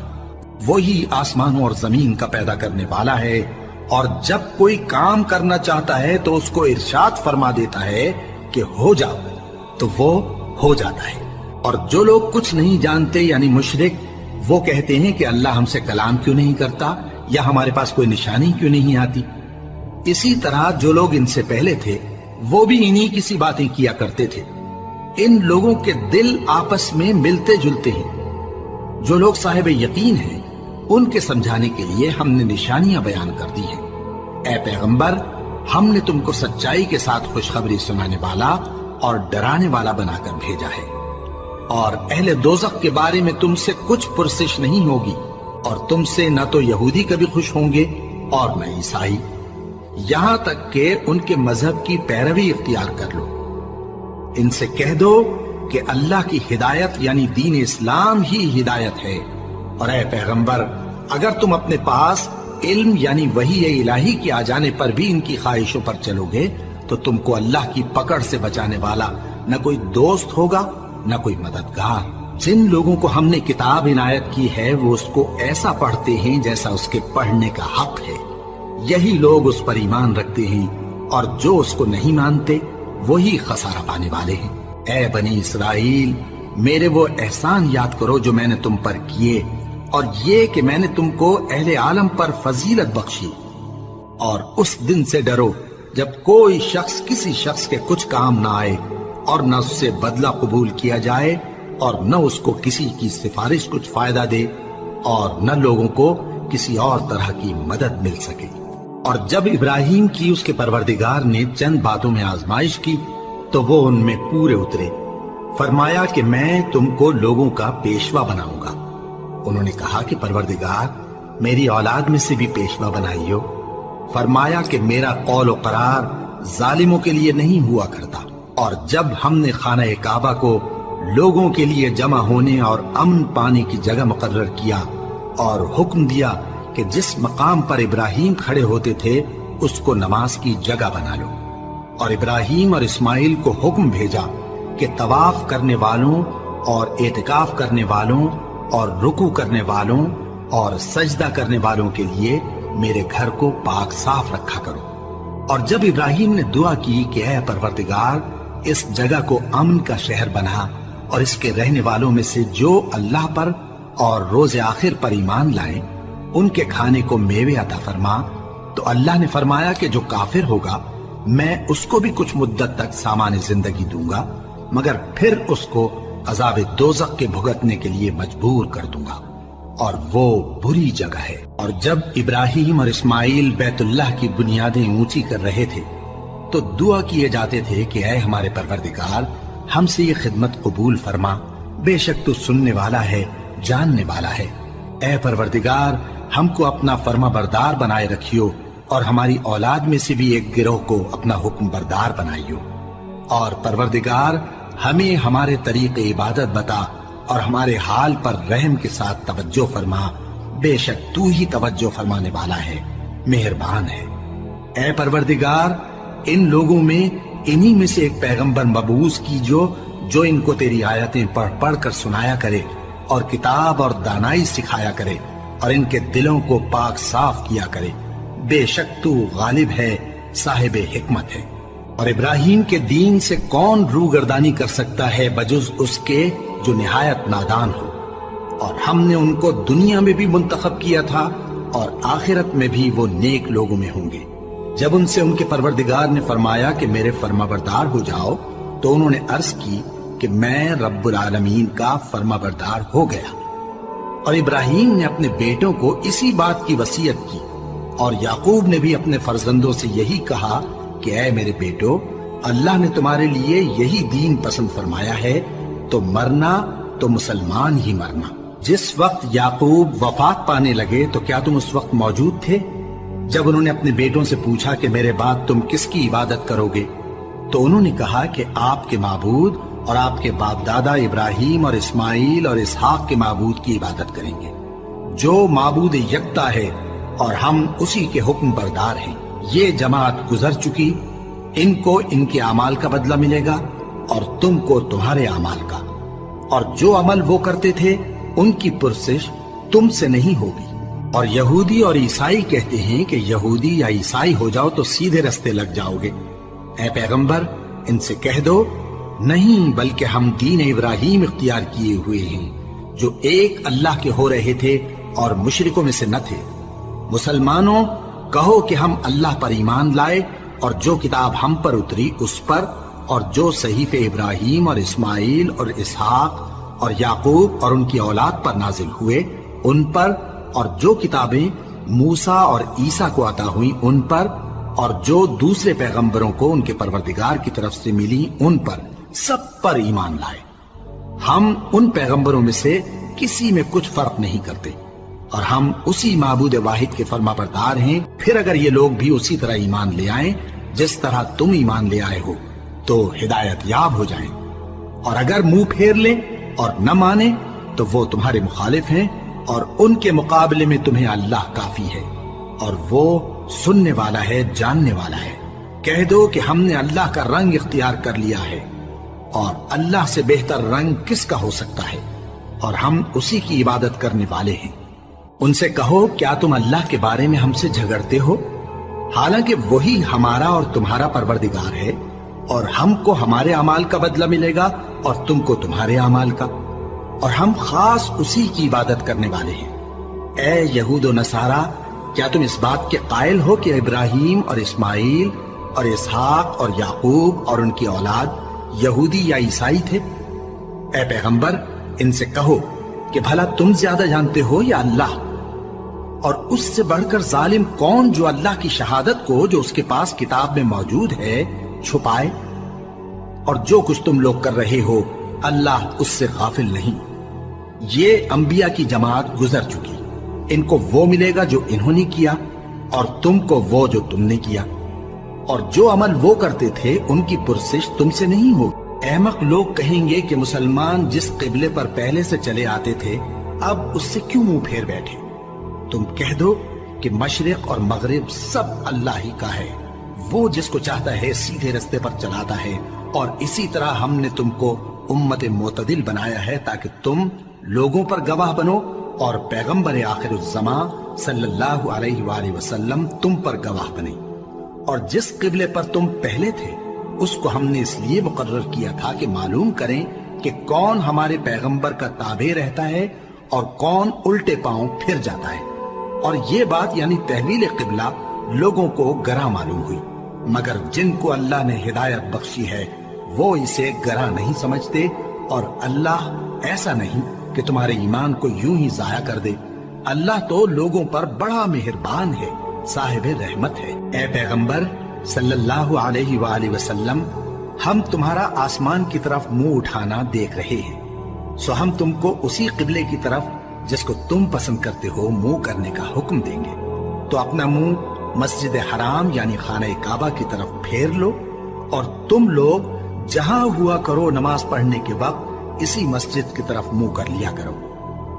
وہی آسمانوں اور زمین کا پیدا کرنے والا ہے، اور جب کوئی کام کرنا چاہتا ہے تو اس کو ارشاد فرما دیتا ہے کہ ہو جاؤ، تو وہ ہو جاتا ہے۔ اور جو لوگ کچھ نہیں جانتے یعنی مشرک، وہ کہتے ہیں کہ اللہ ہم سے کلام کیوں نہیں کرتا یا ہمارے پاس کوئی نشانی کیوں نہیں آتی۔ اسی طرح جو لوگ ان سے پہلے تھے وہ بھی انہی کسی باتیں کیا کرتے تھے۔ ان لوگوں کے دل آپس میں ملتے جلتے ہیں۔ جو لوگ صاحب یقین ہیں ان کے سمجھانے کے لیے ہم نے نشانیاں بیان کر دی ہیں۔ اے پیغمبر، ہم نے تم کو سچائی کے ساتھ خوشخبری سنانے والا اور ڈرانے والا بنا کر بھیجا ہے۔ اور اہل دوزخ کے بارے میں تم سے کچھ پرسش نہیں ہوگی، اور تم سے نہ تو یہودی کبھی خوش ہوں گے اور نہ عیسائی، یہاں تک کہ ان کے مذہب کی پیروی اختیار کر لو۔ ان سے کہہ دو کہ اللہ کی ہدایت یعنی دین اسلام ہی ہدایت ہے۔ اور اے پیغمبر، اگر تم اپنے پاس علم یعنی وحی الہی کے آ جانے پر بھی ان کی خواہشوں پر چلو گے تو تم کو اللہ کی پکڑ سے بچانے والا نہ کوئی دوست ہوگا نہ کوئی مددگار۔ جن لوگوں کو ہم نے کتاب عنایت کی ہے وہ اس کو ایسا پڑھتے ہیں جیسا اس کے پڑھنے کا حق ہے، یہی لوگ اس پر ایمان رکھتے ہیں، اور جو اس کو نہیں مانتے وہی خسارہ پانے والے ہیں۔ اے بنی اسرائیل، میرے وہ احسان یاد کرو جو میں نے تم پر کیے، اور یہ کہ میں نے تم کو اہل عالم پر فضیلت بخشی۔ اور اس دن سے ڈرو جب کوئی شخص کسی شخص کے کچھ کام نہ آئے، اور نہ اس سے بدلہ قبول کیا جائے، اور نہ اس کو کسی کی سفارش کچھ فائدہ دے، اور نہ لوگوں کو کسی اور طرح کی مدد مل سکے۔ اور جب ابراہیم کی اس کے پروردگار نے چند باتوں میں آزمائش کی تو وہ ان میں پورے اترے۔ فرمایا کہ میں تم کو لوگوں کا پیشوا بناؤں گا۔ انہوں نے کہا کہ پروردگار، میری اولاد میں سے بھی پیشوا بنائیو۔ فرمایا کہ میرا قول و قرار ظالموں کے لیے نہیں ہوا کرتا۔ اور جب ہم نے خانہ کعبہ کو لوگوں کے لیے جمع ہونے اور امن پانے کی جگہ مقرر کیا اور حکم دیا کہ جس مقام پر ابراہیم کھڑے ہوتے تھے اس کو نماز کی جگہ بنا لو، اور ابراہیم اور اسماعیل کو حکم بھیجا کہ طواف کرنے والوں اور اعتکاف کرنے والوں اور رکوع کرنے والوں اور سجدہ کرنے والوں کے لیے میرے گھر کو پاک صاف رکھا کرو۔ اور جب ابراہیم نے دعا کی کہ اے پروردگار اس جگہ کو امن کا شہر بنا اور اس کے رہنے والوں میں سے جو اللہ پر اور روز آخر پر ایمان لائیں ان کے کھانے کو میوے عطا فرما، تو اللہ نے فرمایا کہ جو کافر ہوگا میں اس کو بھی کچھ مدت تک سامان زندگی دوں گا، مگر پھر اس کو عذاب دوزخ کے بھگتنے کے لیے مجبور کر دوں گا، اور وہ بری جگہ ہے۔ اور جب ابراہیم اور اسماعیل بیت اللہ کی بنیادیں اونچی کر رہے تھے تو دعا کیے جاتے تھے کہ اے ہمارے پروردگار ہم سے یہ خدمت قبول فرما، بے شک تو سننے والا ہے، جاننے والا ہے۔ اے پروردگار ہم کو اپنا فرما بردار بنائے رکھیو، اور ہماری اولاد میں سے بھی ایک گروہ کو اپنا حکم بردار بنائیو، اور پروردگار ہمیں ہمارے طریق عبادت بتا اور ہمارے حال پر رحم کے ساتھ توجہ فرما، بے شک تو ہی توجہ فرمانے والا ہے، مہربان ہے۔ اے پروردگار ان لوگوں میں انہی میں سے ایک پیغمبر مبعوث کیجو جو ان کو تیری آیتیں پڑھ پڑھ کر سنایا کرے اور کتاب اور دانائی سکھایا کرے اور ان کے دلوں کو پاک صاف کیا کرے، بے شک تو غالب ہے، صاحب حکمت ہے۔ اور ابراہیم کے دین سے کون روگردانی کر سکتا ہے بجز اس کے جو نہایت نادان ہو، اور ہم نے ان کو دنیا میں بھی منتخب کیا تھا اور آخرت میں بھی وہ نیک لوگوں میں ہوں گے۔ جب ان سے ان کے پروردگار نے فرمایا کہ میرے فرما بردار ہو جاؤ تو انہوں نے عرض کی کہ میں رب العالمین کا فرما بردار ہو گیا۔ اور ابراہیم نے اپنے بیٹوں کو اسی بات کی وصیت کی، اور یعقوب نے بھی اپنے فرزندوں سے یہی کہا کہ اے میرے بیٹو، اللہ نے تمہارے لیے یہی دین پسند فرمایا ہے، تو مرنا تو مسلمان ہی مرنا۔ جس وقت یعقوب وفات پانے لگے تو کیا تم اس وقت موجود تھے جب انہوں نے اپنے بیٹوں سے پوچھا کہ میرے بعد تم کس کی عبادت کرو گے؟ تو انہوں نے کہا کہ آپ کے معبود اور آپ کے باپ دادا ابراہیم اور اسماعیل اور اسحاق کے معبود کی عبادت کریں گے، جو معبود یکتا ہے اور ہم اسی کے حکم بردار ہیں۔ یہ جماعت گزر چکی، ان کو ان کے اعمال کا بدلہ ملے گا اور تم کو تمہارے اعمال کا، اور جو عمل وہ کرتے تھے ان کی پرسش تم سے نہیں ہوگی۔ اور یہودی اور عیسائی کہتے ہیں کہ یہودی یا عیسائی ہو جاؤ تو سیدھے رستے لگ جاؤ گے۔ اے پیغمبر ان سے کہہ دو نہیں، بلکہ ہم دین ابراہیم اختیار کیے ہوئے ہیں جو ایک اللہ کے ہو رہے تھے اور مشرکوں میں سے نہ تھے۔ مسلمانوں کہو کہ ہم اللہ پر ایمان لائے اور جو کتاب ہم پر اتری اس پر، اور جو صحیفے ابراہیم اور اسماعیل اور اسحاق اور یعقوب اور ان کی اولاد پر نازل ہوئے ان پر، اور جو کتابیں موسیٰ اور عیسیٰ کو عطا ہوئیں ان پر، اور جو دوسرے پیغمبروں کو ان کے پروردگار کی طرف سے ملی ان پر، سب پر ایمان لائے۔ ہم ان پیغمبروں میں سے کسی میں کچھ فرق نہیں کرتے، اور ہم اسی معبود واحد کے فرما بردار ہیں۔ پھر اگر یہ لوگ بھی اسی طرح ایمان لے آئیں جس طرح تم ایمان لے آئے ہو تو ہدایت یاب ہو جائیں، اور اگر منہ پھیر لیں اور نہ مانیں تو وہ تمہارے مخالف ہیں، اور ان کے مقابلے میں تمہیں اللہ کافی ہے، اور وہ سننے والا ہے، جاننے والا ہے۔ کہہ دو کہ ہم نے اللہ کا رنگ اختیار کر لیا ہے، اور اللہ سے بہتر رنگ کس کا ہو سکتا ہے، اور ہم اسی کی عبادت کرنے والے ہیں۔ ان سے کہو کیا تم اللہ کے بارے میں ہم سے جھگڑتے ہو، حالانکہ وہی ہمارا اور تمہارا پروردگار ہے، اور ہم کو ہمارے اعمال کا بدلہ ملے گا اور تم کو تمہارے اعمال کا، اور ہم خاص اسی کی عبادت کرنے والے ہیں۔ اے یہود و نصارہ، کیا تم اس بات کے قائل ہو کہ ابراہیم اور اسماعیل اور اسحاق اور یعقوب اور ان کی اولاد یہودی یا عیسائی تھے؟ اے پیغمبر ان سے کہو کہ بھلا تم زیادہ جانتے ہو یا اللہ؟ اور اس سے بڑھ کر ظالم کون جو اللہ کی شہادت کو جو اس کے پاس کتاب میں موجود ہے چھپائے؟ اور جو کچھ تم لوگ کر رہے ہو اللہ اس سے غافل نہیں۔ یہ انبیاء کی جماعت گزر چکی، ان کو وہ ملے گا جو انہوں نے کیا، اور تم کو وہ جو تم نے کیا، اور جو عمل وہ کرتے تھے ان کی پرسش تم سے نہیں ہوگی۔ احمق لوگ کہیں گے کہ مسلمان جس قبلے پر پہلے سے چلے آتے تھے اب اس سے کیوں منہ پھیر بیٹھے؟ تم کہہ دو کہ مشرق اور مغرب سب اللہ ہی کا ہے، وہ جس کو چاہتا ہے سیدھے رستے پر چلاتا ہے، اور اسی طرح ہم نے تم کو امت معتدل بنایا ہے تاکہ تم لوگوں پر گواہ بنو اور پیغمبر آخر الزماں صلی اللہ علیہ وآلہ وسلم تم پر گواہ بنے۔ اور جس قبلے پر تم پہلے تھے اس کو ہم نے اس لیے مقرر کیا تھا کہ معلوم کریں کہ کون ہمارے پیغمبر کا تابع رہتا ہے اور کون الٹے پاؤں پھر جاتا ہے۔ اور یہ بات یعنی تحویل قبلہ لوگوں کو گراں معلوم ہوئی، مگر جن کو اللہ نے ہدایت بخشی ہے وہ اسے گراں نہیں سمجھتے، اور اللہ ایسا نہیں کہ تمہارے ایمان کو یوں ہی ضائع کر دے۔ اللہ تو لوگوں پر بڑا مہربان ہے، صاحب رحمت ہے۔ اے پیغمبر صلی اللہ علیہ وآلہ وسلم، ہم تمہارا آسمان کی طرف منہ اٹھانا دیکھ رہے ہیں، سو ہم تم کو اسی قبلے کی طرف جس کو تم پسند کرتے ہو منہ کرنے کا حکم دیں گے۔ تو اپنا منہ مسجد حرام یعنی خانہ کعبہ کی طرف پھیر لو، اور تم لوگ جہاں ہوا کرو نماز پڑھنے کے وقت اسی مسجد کی طرف منہ کر لیا کرو۔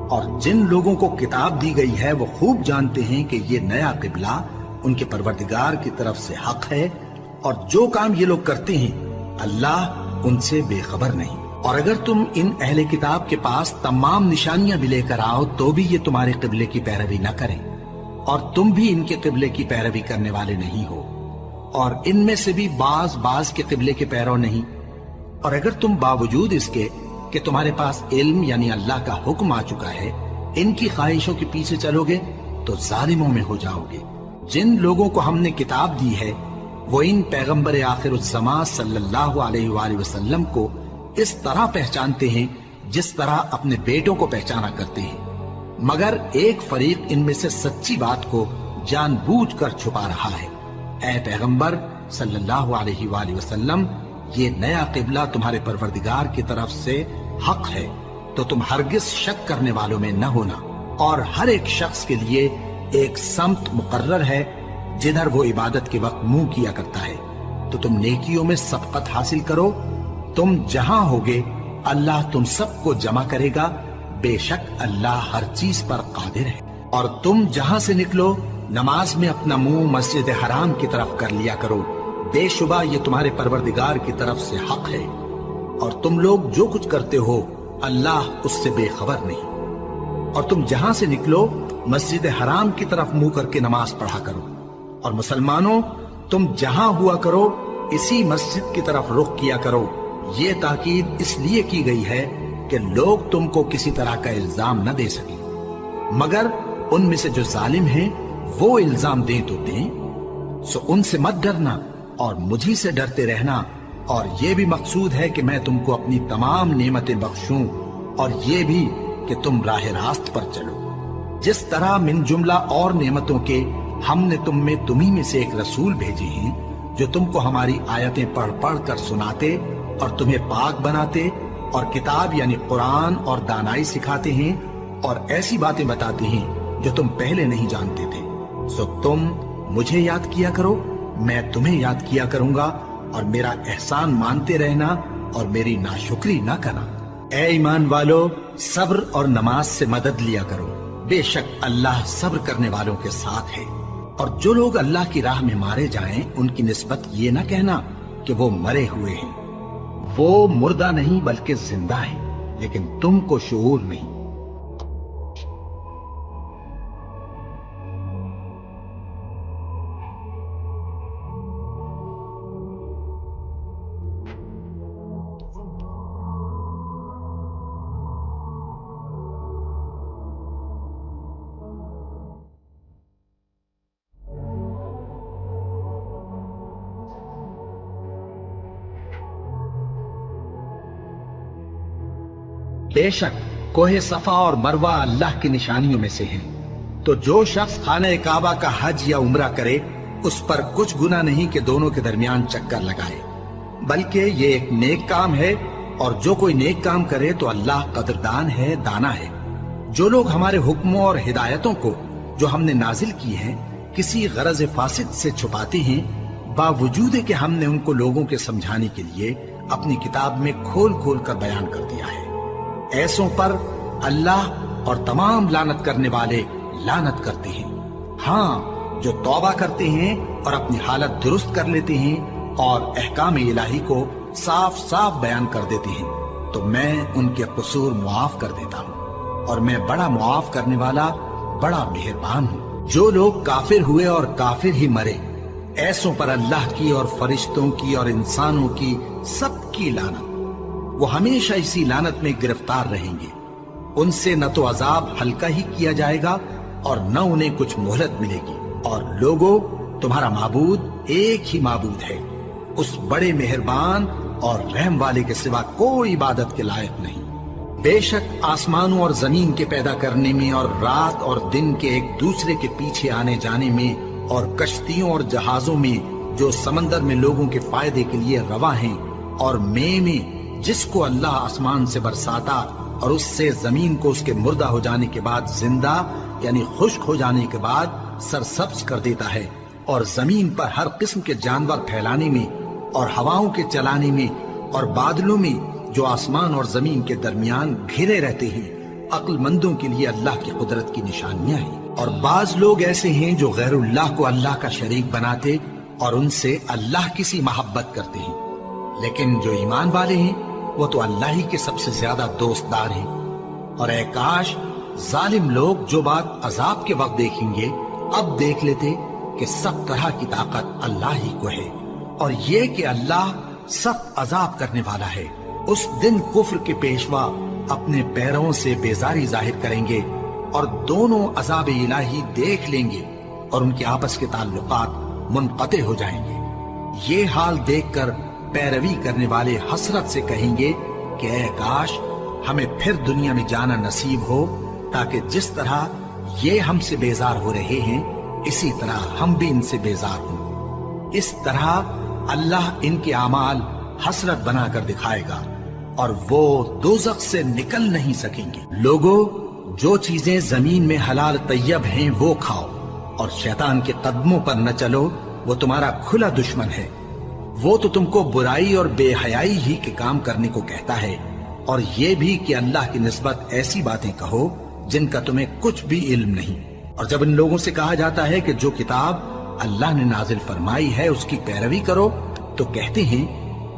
اور جن لوگوں کو کتاب دی گئی ہے وہ خوب جانتے ہیں کہ یہ نیا قبلہ ان کے پروردگار کی طرف سے حق ہے، اور جو کام یہ لوگ کرتے ہیں اللہ ان سے بے خبر نہیں۔ اور اگر تم ان اہل کتاب کے پاس تمام نشانیاں بھی لے کر آؤ تو بھی یہ تمہارے قبلے کی پیروی نہ کریں، اور تم بھی ان کے قبلے کی پیروی کرنے والے نہیں ہو، اور ان میں سے بھی بعض کے قبلے کے پیرو نہیں۔ اور اگر تم باوجود اس کے کہ تمہارے پاس علم یعنی اللہ کا حکم آ چکا ہے ان کی خواہشوں کے پیچھے چلو گے تو ظالموں میں ہو جاؤ گے۔ جن لوگوں کو ہم نے کتاب دی ہے وہ ان پیغمبر آخر الزماں صلی اللہ علیہ وآلہ وسلم کو اس طرح پہچانتے ہیں جس طرح اپنے بیٹوں کو پہچانا کرتے ہیں، مگر ایک فریق ان میں سے سچی بات کو جان بوجھ کر چھپا رہا ہے۔ اے پیغمبر صلی اللہ علیہ وآلہ وسلم، یہ نیا قبلہ تمہارے پروردگار کی طرف سے حق ہے، تو تم ہرگز شک کرنے والوں میں نہ ہونا، اور ہر ایک شخص کے لیے ایک سمت مقرر ہے جدھر وہ عبادت کے وقت منہ کیا کرتا ہے، تو تم نیکیوں میں سبقت حاصل کرو۔ تم جہاں ہوگے اللہ تم سب کو جمع کرے گا، بے شک اللہ ہر چیز پر قادر ہے۔ اور تم جہاں سے نکلو نماز میں اپنا منہ مسجد حرام کی طرف کر لیا کرو، بے شبہ یہ تمہارے پروردگار کی طرف سے حق ہے، اور تم لوگ جو کچھ کرتے ہو اللہ اس سے بے خبر نہیں۔ اور تم جہاں سے نکلو مسجد حرام کی طرف منہ کر کے نماز پڑھا کرو، اور مسلمانوں تم جہاں ہوا کرو اسی مسجد کی طرف رخ کیا کرو۔ یہ تاکید اس لیے کی گئی ہے کہ لوگ تم کو کسی طرح کا الزام نہ دے سکیں، مگر ان میں سے جو ظالم ہیں وہ الزام دیں تو دیں، سو ان سے مت ڈرنا اور مجھی سے ڈرتے رہنا، اور یہ بھی مقصود ہے کہ میں تم کو اپنی تمام نعمتیں بخشوں، اور یہ بھی کہ تم راہ راست پر چلو۔ جس طرح من جملہ اور نعمتوں کے ہم نے تمہیں میں سے ایک رسول بھیجے ہیں جو تم کو ہماری آیتیں پڑھ پڑھ کر سناتے اور تمہیں پاک بناتے، اور کتاب یعنی قرآن اور دانائی سکھاتے ہیں، اور ایسی باتیں بتاتے ہیں جو تم پہلے نہیں جانتے تھے۔ سو تم مجھے یاد کیا کرو، میں تمہیں یاد کیا کروں گا، اور میرا احسان مانتے رہنا اور میری ناشکری نہ کرنا۔ اے ایمان والو، صبر اور نماز سے مدد لیا کرو، بے شک اللہ صبر کرنے والوں کے ساتھ ہے۔ اور جو لوگ اللہ کی راہ میں مارے جائیں ان کی نسبت یہ نہ کہنا کہ وہ مرے ہوئے ہیں، وہ مردہ نہیں بلکہ زندہ ہے، لیکن تم کو شعور نہیں۔ بے شک کوہ صفا اور مروہ اللہ کی نشانیوں میں سے ہیں، تو جو شخص خانہ کعبہ کا حج یا عمرہ کرے اس پر کچھ گناہ نہیں کہ دونوں کے درمیان چکر لگائے، بلکہ یہ ایک نیک کام ہے، اور جو کوئی نیک کام کرے تو اللہ قدردان ہے، دانا ہے۔ جو لوگ ہمارے حکموں اور ہدایتوں کو جو ہم نے نازل کی ہیں کسی غرض فاسد سے چھپاتے ہیں، باوجود کہ ہم نے ان کو لوگوں کے سمجھانے کے لیے اپنی کتاب میں کھول کھول کر بیان کر دیا ہے۔ ایسوں پر اللہ اور تمام لعنت کرنے والے لعنت کرتے ہیں۔ ہاں، جو توبہ کرتے ہیں اور اپنی حالت درست کر لیتے ہیں اور احکام الہی کو صاف صاف بیان کر دیتے ہیں تو میں ان کے قصور معاف کر دیتا ہوں، اور میں بڑا معاف کرنے والا، بڑا مہربان ہوں۔ جو لوگ کافر ہوئے اور کافر ہی مرے، ایسوں پر اللہ کی اور فرشتوں کی اور انسانوں کی سب کی لعنت، وہ ہمیشہ اسی لعنت میں گرفتار رہیں گے۔ ان سے نہ تو عذاب ہلکا ہی کیا جائے گا اور نہ انہیں کچھ مہلت ملے گی۔ اور لوگوں، تمہارا معبود ایک ہی معبود ہے، اس بڑے مہربان اور رحم والے کے سوا کوئی عبادت کے لائق نہیں۔ بے شک آسمانوں اور زمین کے پیدا کرنے میں اور رات اور دن کے ایک دوسرے کے پیچھے آنے جانے میں اور کشتیوں اور جہازوں میں جو سمندر میں لوگوں کے فائدے کے لیے رواں ہیں، اور میں جس کو اللہ آسمان سے برساتا اور اس سے زمین کو اس کے مردہ ہو جانے کے بعد زندہ یعنی خشک ہو جانے کے بعد سرسبز کر دیتا ہے، اور زمین پر ہر قسم کے جانور پھیلانے میں اور ہواؤں کے چلانے میں اور بادلوں میں جو آسمان اور زمین کے درمیان گھرے رہتے ہیں، عقل مندوں کے لیے اللہ کی قدرت کی نشانیاں ہیں۔ اور بعض لوگ ایسے ہیں جو غیر اللہ کو اللہ کا شریک بناتے اور ان سے اللہ کی سی محبت کرتے ہیں، لیکن جو ایمان والے ہیں وہ تو اللہ ہی کے سب سے زیادہ دوستدار ہیں۔ اور اے کاش ظالم لوگ جو بات عذاب کے وقت دیکھیں گے اب دیکھ لیتے کہ سب طرح کی طاقت اللہ ہی کو ہے، اور یہ کہ اللہ سخت عذاب کرنے والا ہے۔ اس دن کفر کے پیشوا اپنے پیروں سے بیزاری ظاہر کریں گے اور دونوں عذاب الہی دیکھ لیں گے اور ان کے آپس کے تعلقات منقطع ہو جائیں گے۔ یہ حال دیکھ کر پیروی کرنے والے حسرت سے کہیں گے کہ اے کاش ہمیں پھر دنیا میں جانا نصیب ہو، تاکہ جس طرح یہ ہم سے بیزار ہو رہے ہیں اسی طرح ہم بھی ان سے بیزار ہوں۔ اس طرح اللہ ان کے اعمال حسرت بنا کر دکھائے گا اور وہ دوزخ سے نکل نہیں سکیں گے۔ لوگوں، جو چیزیں زمین میں حلال طیب ہیں وہ کھاؤ، اور شیطان کے قدموں پر نہ چلو، وہ تمہارا کھلا دشمن ہے۔ وہ تو تم کو برائی اور بے حیائی ہی کے کام کرنے کو کہتا ہے، اور یہ بھی کہ اللہ کی نسبت ایسی باتیں کہو جن کا تمہیں کچھ بھی علم نہیں۔ اور جب ان لوگوں سے کہا جاتا ہے کہ جو کتاب اللہ نے نازل فرمائی ہے اس کی پیروی کرو، تو کہتے ہیں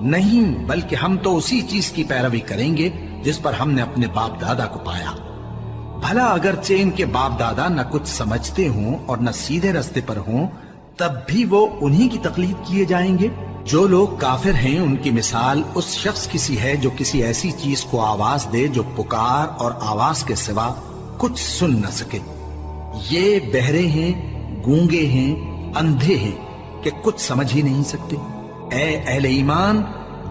نہیں، بلکہ ہم تو اسی چیز کی پیروی کریں گے جس پر ہم نے اپنے باپ دادا کو پایا۔ بھلا اگرچہ ان کے باپ دادا نہ کچھ سمجھتے ہوں اور نہ سیدھے رستے پر ہوں، تب بھی وہ انہی کی تقلید کیے جائیں گے۔ جو لوگ کافر ہیں ان کی مثال اس شخص کی سی ہے جو کسی ایسی چیز کو آواز دے جو پکار اور آواز کے سوا کچھ سن نہ سکے۔ یہ بہرے ہیں، گونگے ہیں، اندھے ہیں کہ کچھ سمجھ ہی نہیں سکتے۔ اے اہل ایمان،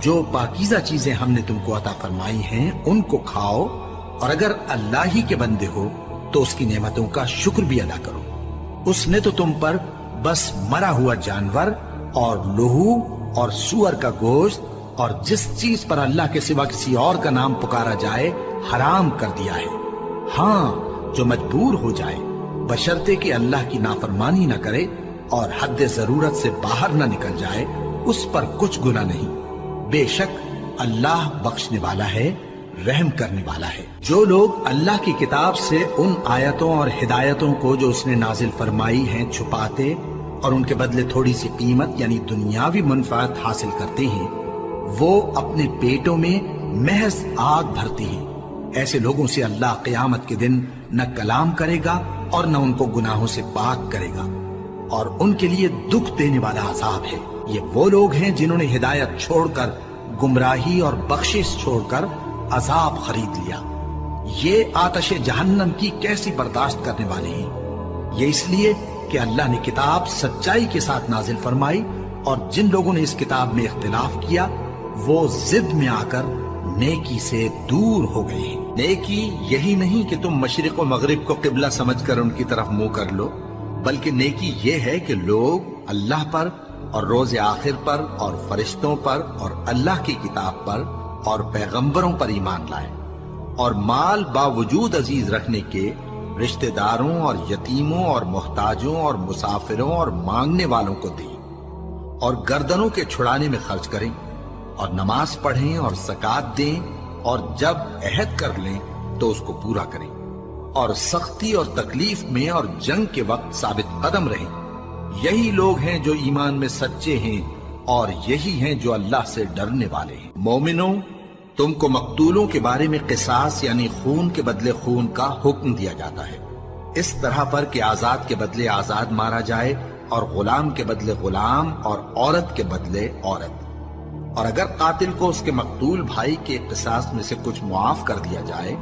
جو پاکیزہ چیزیں ہم نے تم کو عطا فرمائی ہیں ان کو کھاؤ، اور اگر اللہ ہی کے بندے ہو تو اس کی نعمتوں کا شکر بھی ادا کرو۔ اس نے تو تم پر بس مرا ہوا جانور اور لہو اور سور کا گوشت اور جس چیز پر اللہ کے سوا کسی اور کا نام پکارا جائے حرام کر دیا ہے۔ ہاں، جو مجبور ہو جائے، بشرطے کہ اللہ کی نافرمانی نہ کرے اور حد ضرورت سے باہر نہ نکل جائے، اس پر کچھ گناہ نہیں۔ بے شک اللہ بخشنے والا ہے، رحم کرنے والا ہے۔ جو لوگ اللہ کی کتاب سے ان آیتوں اور ہدایتوں کو جو اس نے نازل فرمائی ہیں چھپاتے اور ان کے بدلے تھوڑی سی قیمت یعنی دنیاوی منفعت حاصل کرتے ہیں، وہ اپنے پیٹوں میں محض آگ بھرتے ہیں۔ ایسے لوگوں سے اللہ قیامت کے دن نہ کلام کرے گا اور نہ ان کو گناہوں سے پاک کرے گا، اور ان کے لیے دکھ دینے والا عذاب ہے۔ یہ وہ لوگ ہیں جنہوں نے ہدایت چھوڑ کر گمراہی اور بخشش چھوڑ کر عذاب خرید لیا۔ یہ آتش جہنم کی کیسی برداشت کرنے والے ہیں۔ یہ اس لیے کہ اللہ نے کتاب سچائی کے ساتھ نازل فرمائی، اور جن لوگوں نے اس کتاب میں اختلاف کیا وہ ضد میں آ کر نیکی سے دور ہو گئے ہیں۔ نیکی یہی نہیں کہ تم مشرق و مغرب کو قبلہ سمجھ کر ان کی طرف منہ کر لو، بلکہ نیکی یہ ہے کہ لوگ اللہ پر اور روز آخر پر اور فرشتوں پر اور اللہ کی کتاب پر اور پیغمبروں پر ایمان لائے، اور مال باوجود عزیز رکھنے کے رشتہ داروں اور یتیموں اور محتاجوں اور مسافروں اور مانگنے والوں کو دیں، اور گردنوں کے چھڑانے میں خرچ کریں، اور نماز پڑھیں اور زکات دیں، اور جب عہد کر لیں تو اس کو پورا کریں، اور سختی اور تکلیف میں اور جنگ کے وقت ثابت قدم رہیں۔ یہی لوگ ہیں جو ایمان میں سچے ہیں، اور یہی ہیں جو اللہ سے ڈرنے والے ہیں۔ مومنوں، تم کو مقتولوں کے بارے میں قصاص یعنی خون کے بدلے خون کا حکم دیا جاتا ہے، اس طرح پر کہ آزاد کے بدلے آزاد مارا جائے، اور غلام کے بدلے غلام، اور عورت کے بدلے عورت۔ اور اگر قاتل کو اس کے مقتول بھائی کے قصاص میں سے کچھ معاف کر دیا جائے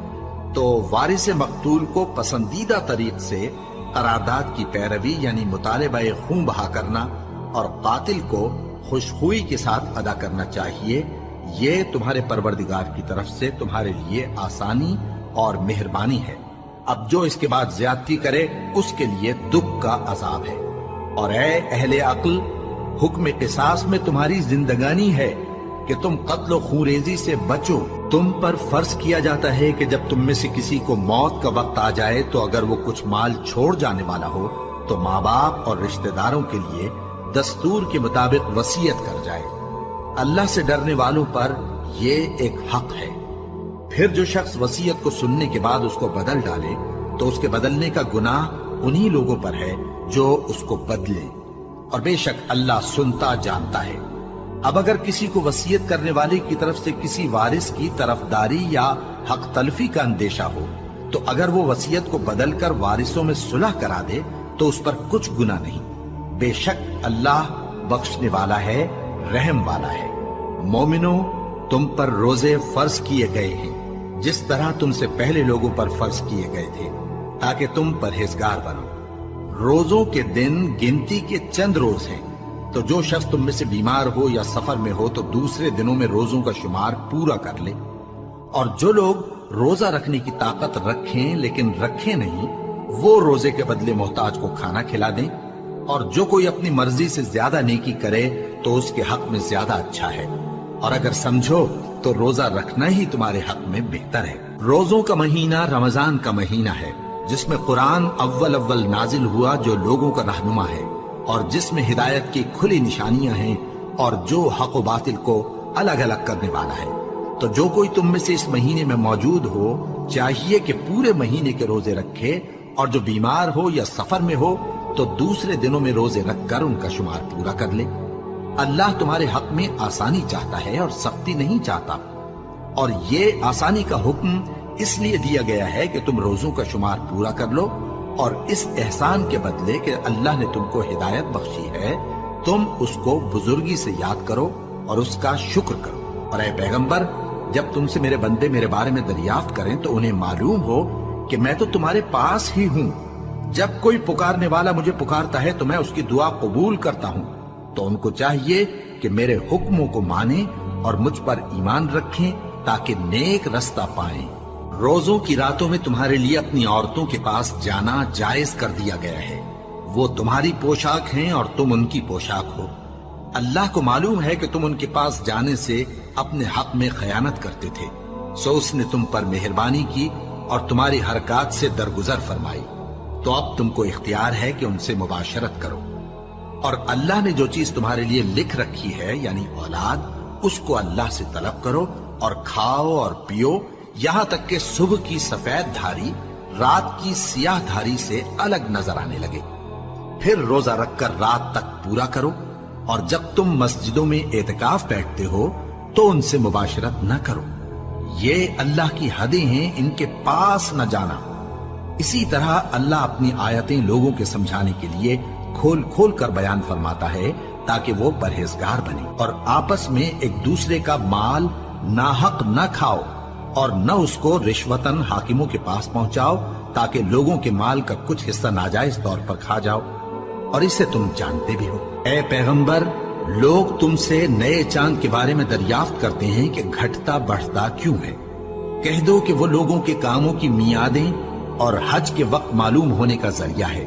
تو وارث مقتول کو پسندیدہ طریق سے قرارداد کی پیروی یعنی مطالبہ خون بہا کرنا اور قاتل کو خوشخوئی کے ساتھ ادا کرنا چاہیے۔ یہ تمہارے پروردگار کی طرف سے تمہارے لیے آسانی اور مہربانی ہے۔ اب جو اس کے بعد زیادتی کرے اس کے لیے دکھ کا عذاب ہے۔ اور اے اہل عقل، حکم قصاص میں تمہاری زندگانی ہے کہ تم قتل و خونریزی سے بچو۔ تم پر فرض کیا جاتا ہے کہ جب تم میں سے کسی کو موت کا وقت آ جائے تو اگر وہ کچھ مال چھوڑ جانے والا ہو تو ماں باپ اور رشتہ داروں کے لیے دستور کے مطابق وصیت کر جائے۔ اللہ سے ڈرنے والوں پر یہ ایک حق ہے۔ پھر جو شخص وصیت کو سننے کے بعد اس کو بدل ڈالے تو اس کے بدلنے کا گناہ انہی لوگوں پر ہے جو اس کو بدلے، اور بے شک اللہ سنتا جانتا ہے۔ اب اگر کسی کو وصیت کرنے والے کی طرف سے کسی وارث کی طرفداری یا حق تلفی کا اندیشہ ہو تو اگر وہ وصیت کو بدل کر وارثوں میں صلح کرا دے تو اس پر کچھ گناہ نہیں، بے شک اللہ بخشنے والا ہے، رحم والا ہے۔ مومنوں، تم پر روزے فرض کیے گئے ہیں جس طرح تم سے پہلے لوگوں پر فرض کیے گئے تھے تاکہ تم پرہیزگار بنو۔ روزوں کے دن گنتی کے چند روز ہیں، تو جو شخص تم میں سے بیمار ہو یا سفر میں ہو تو دوسرے دنوں میں روزوں کا شمار پورا کر لے۔ اور جو لوگ روزہ رکھنے کی طاقت رکھیں لیکن رکھیں نہیں، وہ روزے کے بدلے محتاج کو کھانا کھلا دیں۔ اور جو کوئی اپنی مرضی سے زیادہ نیکی کرے تو اس کے حق میں زیادہ اچھا ہے، اور اگر سمجھو تو روزہ رکھنا ہی تمہارے حق میں بہتر ہے۔ روزوں کا مہینہ رمضان کا مہینہ ہے جس میں قرآن اول نازل ہوا، جو لوگوں کا رہنما ہے اور جس میں ہدایت کی کھلی نشانیاں ہیں اور جو حق و باطل کو الگ الگ کرنے والا ہے۔ تو جو کوئی تم میں سے اس مہینے میں موجود ہو چاہیے کہ پورے مہینے کے روزے رکھے، اور جو بیمار ہو یا سفر میں ہو تو دوسرے دنوں میں روزے رکھ کر ان کا شمار پورا کر لے۔ اللہ تمہارے حق میں آسانی چاہتا ہے اور سختی نہیں چاہتا، اور یہ آسانی کا حکم اس لیے دیا گیا ہے کہ تم روزوں کا شمار پورا کر لو، اور اس احسان کے بدلے کہ اللہ نے تم کو ہدایت بخشی ہے تم اس کو بزرگی سے یاد کرو اور اس کا شکر کرو۔ اور اے پیغمبر، جب تم سے میرے بندے میرے بارے میں دریافت کریں تو انہیں معلوم ہو کہ میں تو تمہارے پاس ہی ہوں۔ جب کوئی پکارنے والا مجھے پکارتا ہے تو میں اس کی دعا قبول کرتا ہوں۔ تو ان کو چاہیے کہ میرے حکموں کو مانیں اور مجھ پر ایمان رکھیں تاکہ نیک رستہ پائیں۔ روزوں کی راتوں میں تمہارے لیے اپنی عورتوں کے پاس جانا جائز کر دیا گیا ہے، وہ تمہاری پوشاک ہیں اور تم ان کی پوشاک ہو۔ اللہ کو معلوم ہے کہ تم ان کے پاس جانے سے اپنے حق میں خیانت کرتے تھے، سو اس نے تم پر مہربانی کی اور تمہاری حرکات سے درگزر فرمائی۔ تو اب تم کو اختیار ہے کہ ان سے مباشرت کرو، اور اللہ نے جو چیز تمہارے لیے لکھ رکھی ہے یعنی اولاد، اس کو اللہ سے طلب کرو اور کھاؤ اور پیو، یہاں تک کہ صبح کی سفید دھاری رات کی سیاہ دھاری سے الگ نظر آنے لگے۔ پھر روزہ رکھ کر رات تک پورا کرو، اور جب تم مسجدوں میں اعتکاف بیٹھتے ہو تو ان سے مباشرت نہ کرو، یہ اللہ کی حدیں ہیں، ان کے پاس نہ جانا۔ اسی طرح اللہ اپنی آیتیں لوگوں کے سمجھانے کے لیے کھول کھول کر بیان فرماتا ہے تاکہ وہ پرہیزگار بنے۔ اور آپس میں ایک دوسرے کا مال ناحق نہ کھاؤ، اور نہ اس کو رشوتاً حاکموں کے پاس پہنچاؤ تاکہ لوگوں کے مال کا کچھ حصہ ناجائز طور پر کھا جاؤ، اور اسے تم جانتے بھی ہو۔ اے پیغمبر، لوگ تم سے نئے چاند کے بارے میں دریافت کرتے ہیں کہ گھٹتا بڑھتا کیوں ہے۔ کہہ دو کہ وہ لوگوں کے کاموں کی میعادیں اور حج کے وقت معلوم ہونے کا ذریعہ ہے،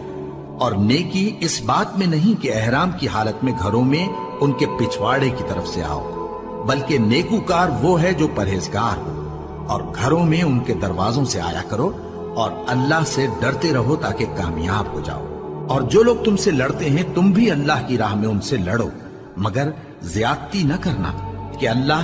اور نیکی اس بات میں نہیں کہ احرام کی حالت میں گھروں میں ان کے پچھواڑے کی طرف سے آؤ، بلکہ نیکوکار وہ ہے جو پرہیزگار ہو، اور گھروں میں ان کے دروازوں سے آیا کرو، اور اللہ سے ڈرتے رہو تاکہ کامیاب ہو جاؤ۔ اور جو لوگ تم سے لڑتے ہیں تم بھی اللہ کی راہ میں ان سے لڑو، مگر زیادتی نہ کرنا، کہ اللہ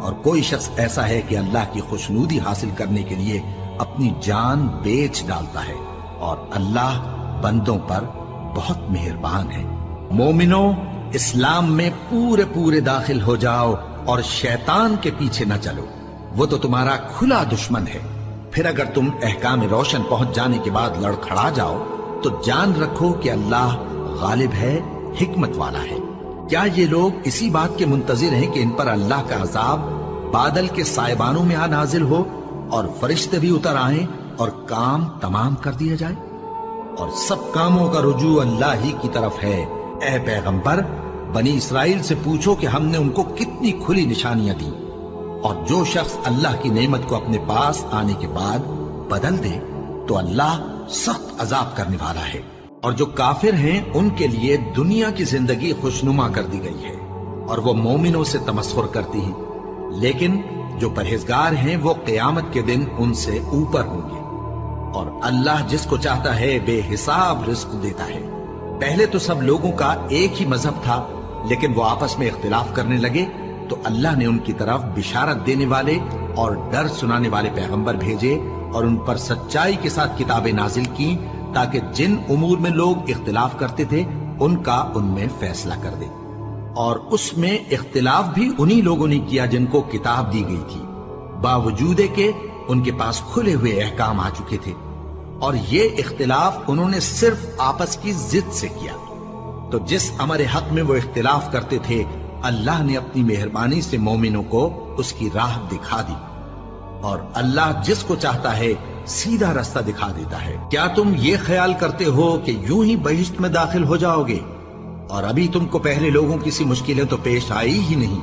اور کوئی شخص ایسا ہے کہ اللہ کی خوشنودی حاصل کرنے کے لیے اپنی جان بیچ ڈالتا ہے، اور اللہ بندوں پر بہت مہربان ہے۔ مومنوں، اسلام میں پورے داخل ہو جاؤ اور شیطان کے پیچھے نہ چلو، وہ تو تمہارا کھلا دشمن ہے۔ پھر اگر تم احکام روشن پہنچ جانے کے بعد لڑکھڑا جاؤ تو جان رکھو کہ اللہ غالب ہے، حکمت والا ہے۔ کیا یہ لوگ اسی بات کے منتظر ہیں کہ ان پر اللہ کا عذاب بادل کے سائبانوں میں آ نازل ہو اور فرشتے بھی اتر آئیں اور کام تمام کر دیا جائے؟ اور سب کاموں کا رجوع اللہ ہی کی طرف ہے۔ اے پیغمبر، بنی اسرائیل سے پوچھو کہ ہم نے ان کو کتنی کھلی نشانیاں دی، اور جو شخص اللہ کی نعمت کو اپنے پاس آنے کے بعد بدل دے تو اللہ سخت عذاب کرنے والا ہے۔ اور جو کافر ہیں ان کے لیے دنیا کی زندگی خوشنما کر دی گئی ہے، اور وہ مومنوں سے تمسخر کرتی ہیں، لیکن جو پرہیزگار ہیں وہ قیامت کے دن ان سے اوپر ہوں گے۔ اور اللہ جس کو چاہتا ہے بے حساب رزق دیتا ہے۔ پہلے تو سب لوگوں کا ایک ہی مذہب تھا، لیکن وہ آپس میں اختلاف کرنے لگے تو اللہ نے ان کی طرف بشارت دینے والے اور ڈر سنانے والے پیغمبر بھیجے، اور ان پر سچائی کے ساتھ کتابیں نازل کی تاکہ جن امور میں لوگ اختلاف کرتے تھے ان کا ان میں فیصلہ کر دے۔ اور اس میں اختلاف بھی انہی لوگوں نے کیا جن کو کتاب دی گئی تھی، باوجود کہ ان کے پاس کھلے ہوئے احکام آ چکے تھے، اور یہ اختلاف انہوں نے صرف آپس کی ضد سے کیا۔ تو جس امر حق میں وہ اختلاف کرتے تھے اللہ نے اپنی مہربانی سے مومنوں کو اس کی راہ دکھا دی، اور اللہ جس کو چاہتا ہے سیدھا راستہ دکھا دیتا ہے۔ کیا تم یہ خیال کرتے ہو کہ یوں ہی بہشت میں داخل ہو جاؤ گے، اور ابھی تم کو پہلے لوگوں کی سی مشکلیں تو پیش آئی ہی نہیں؟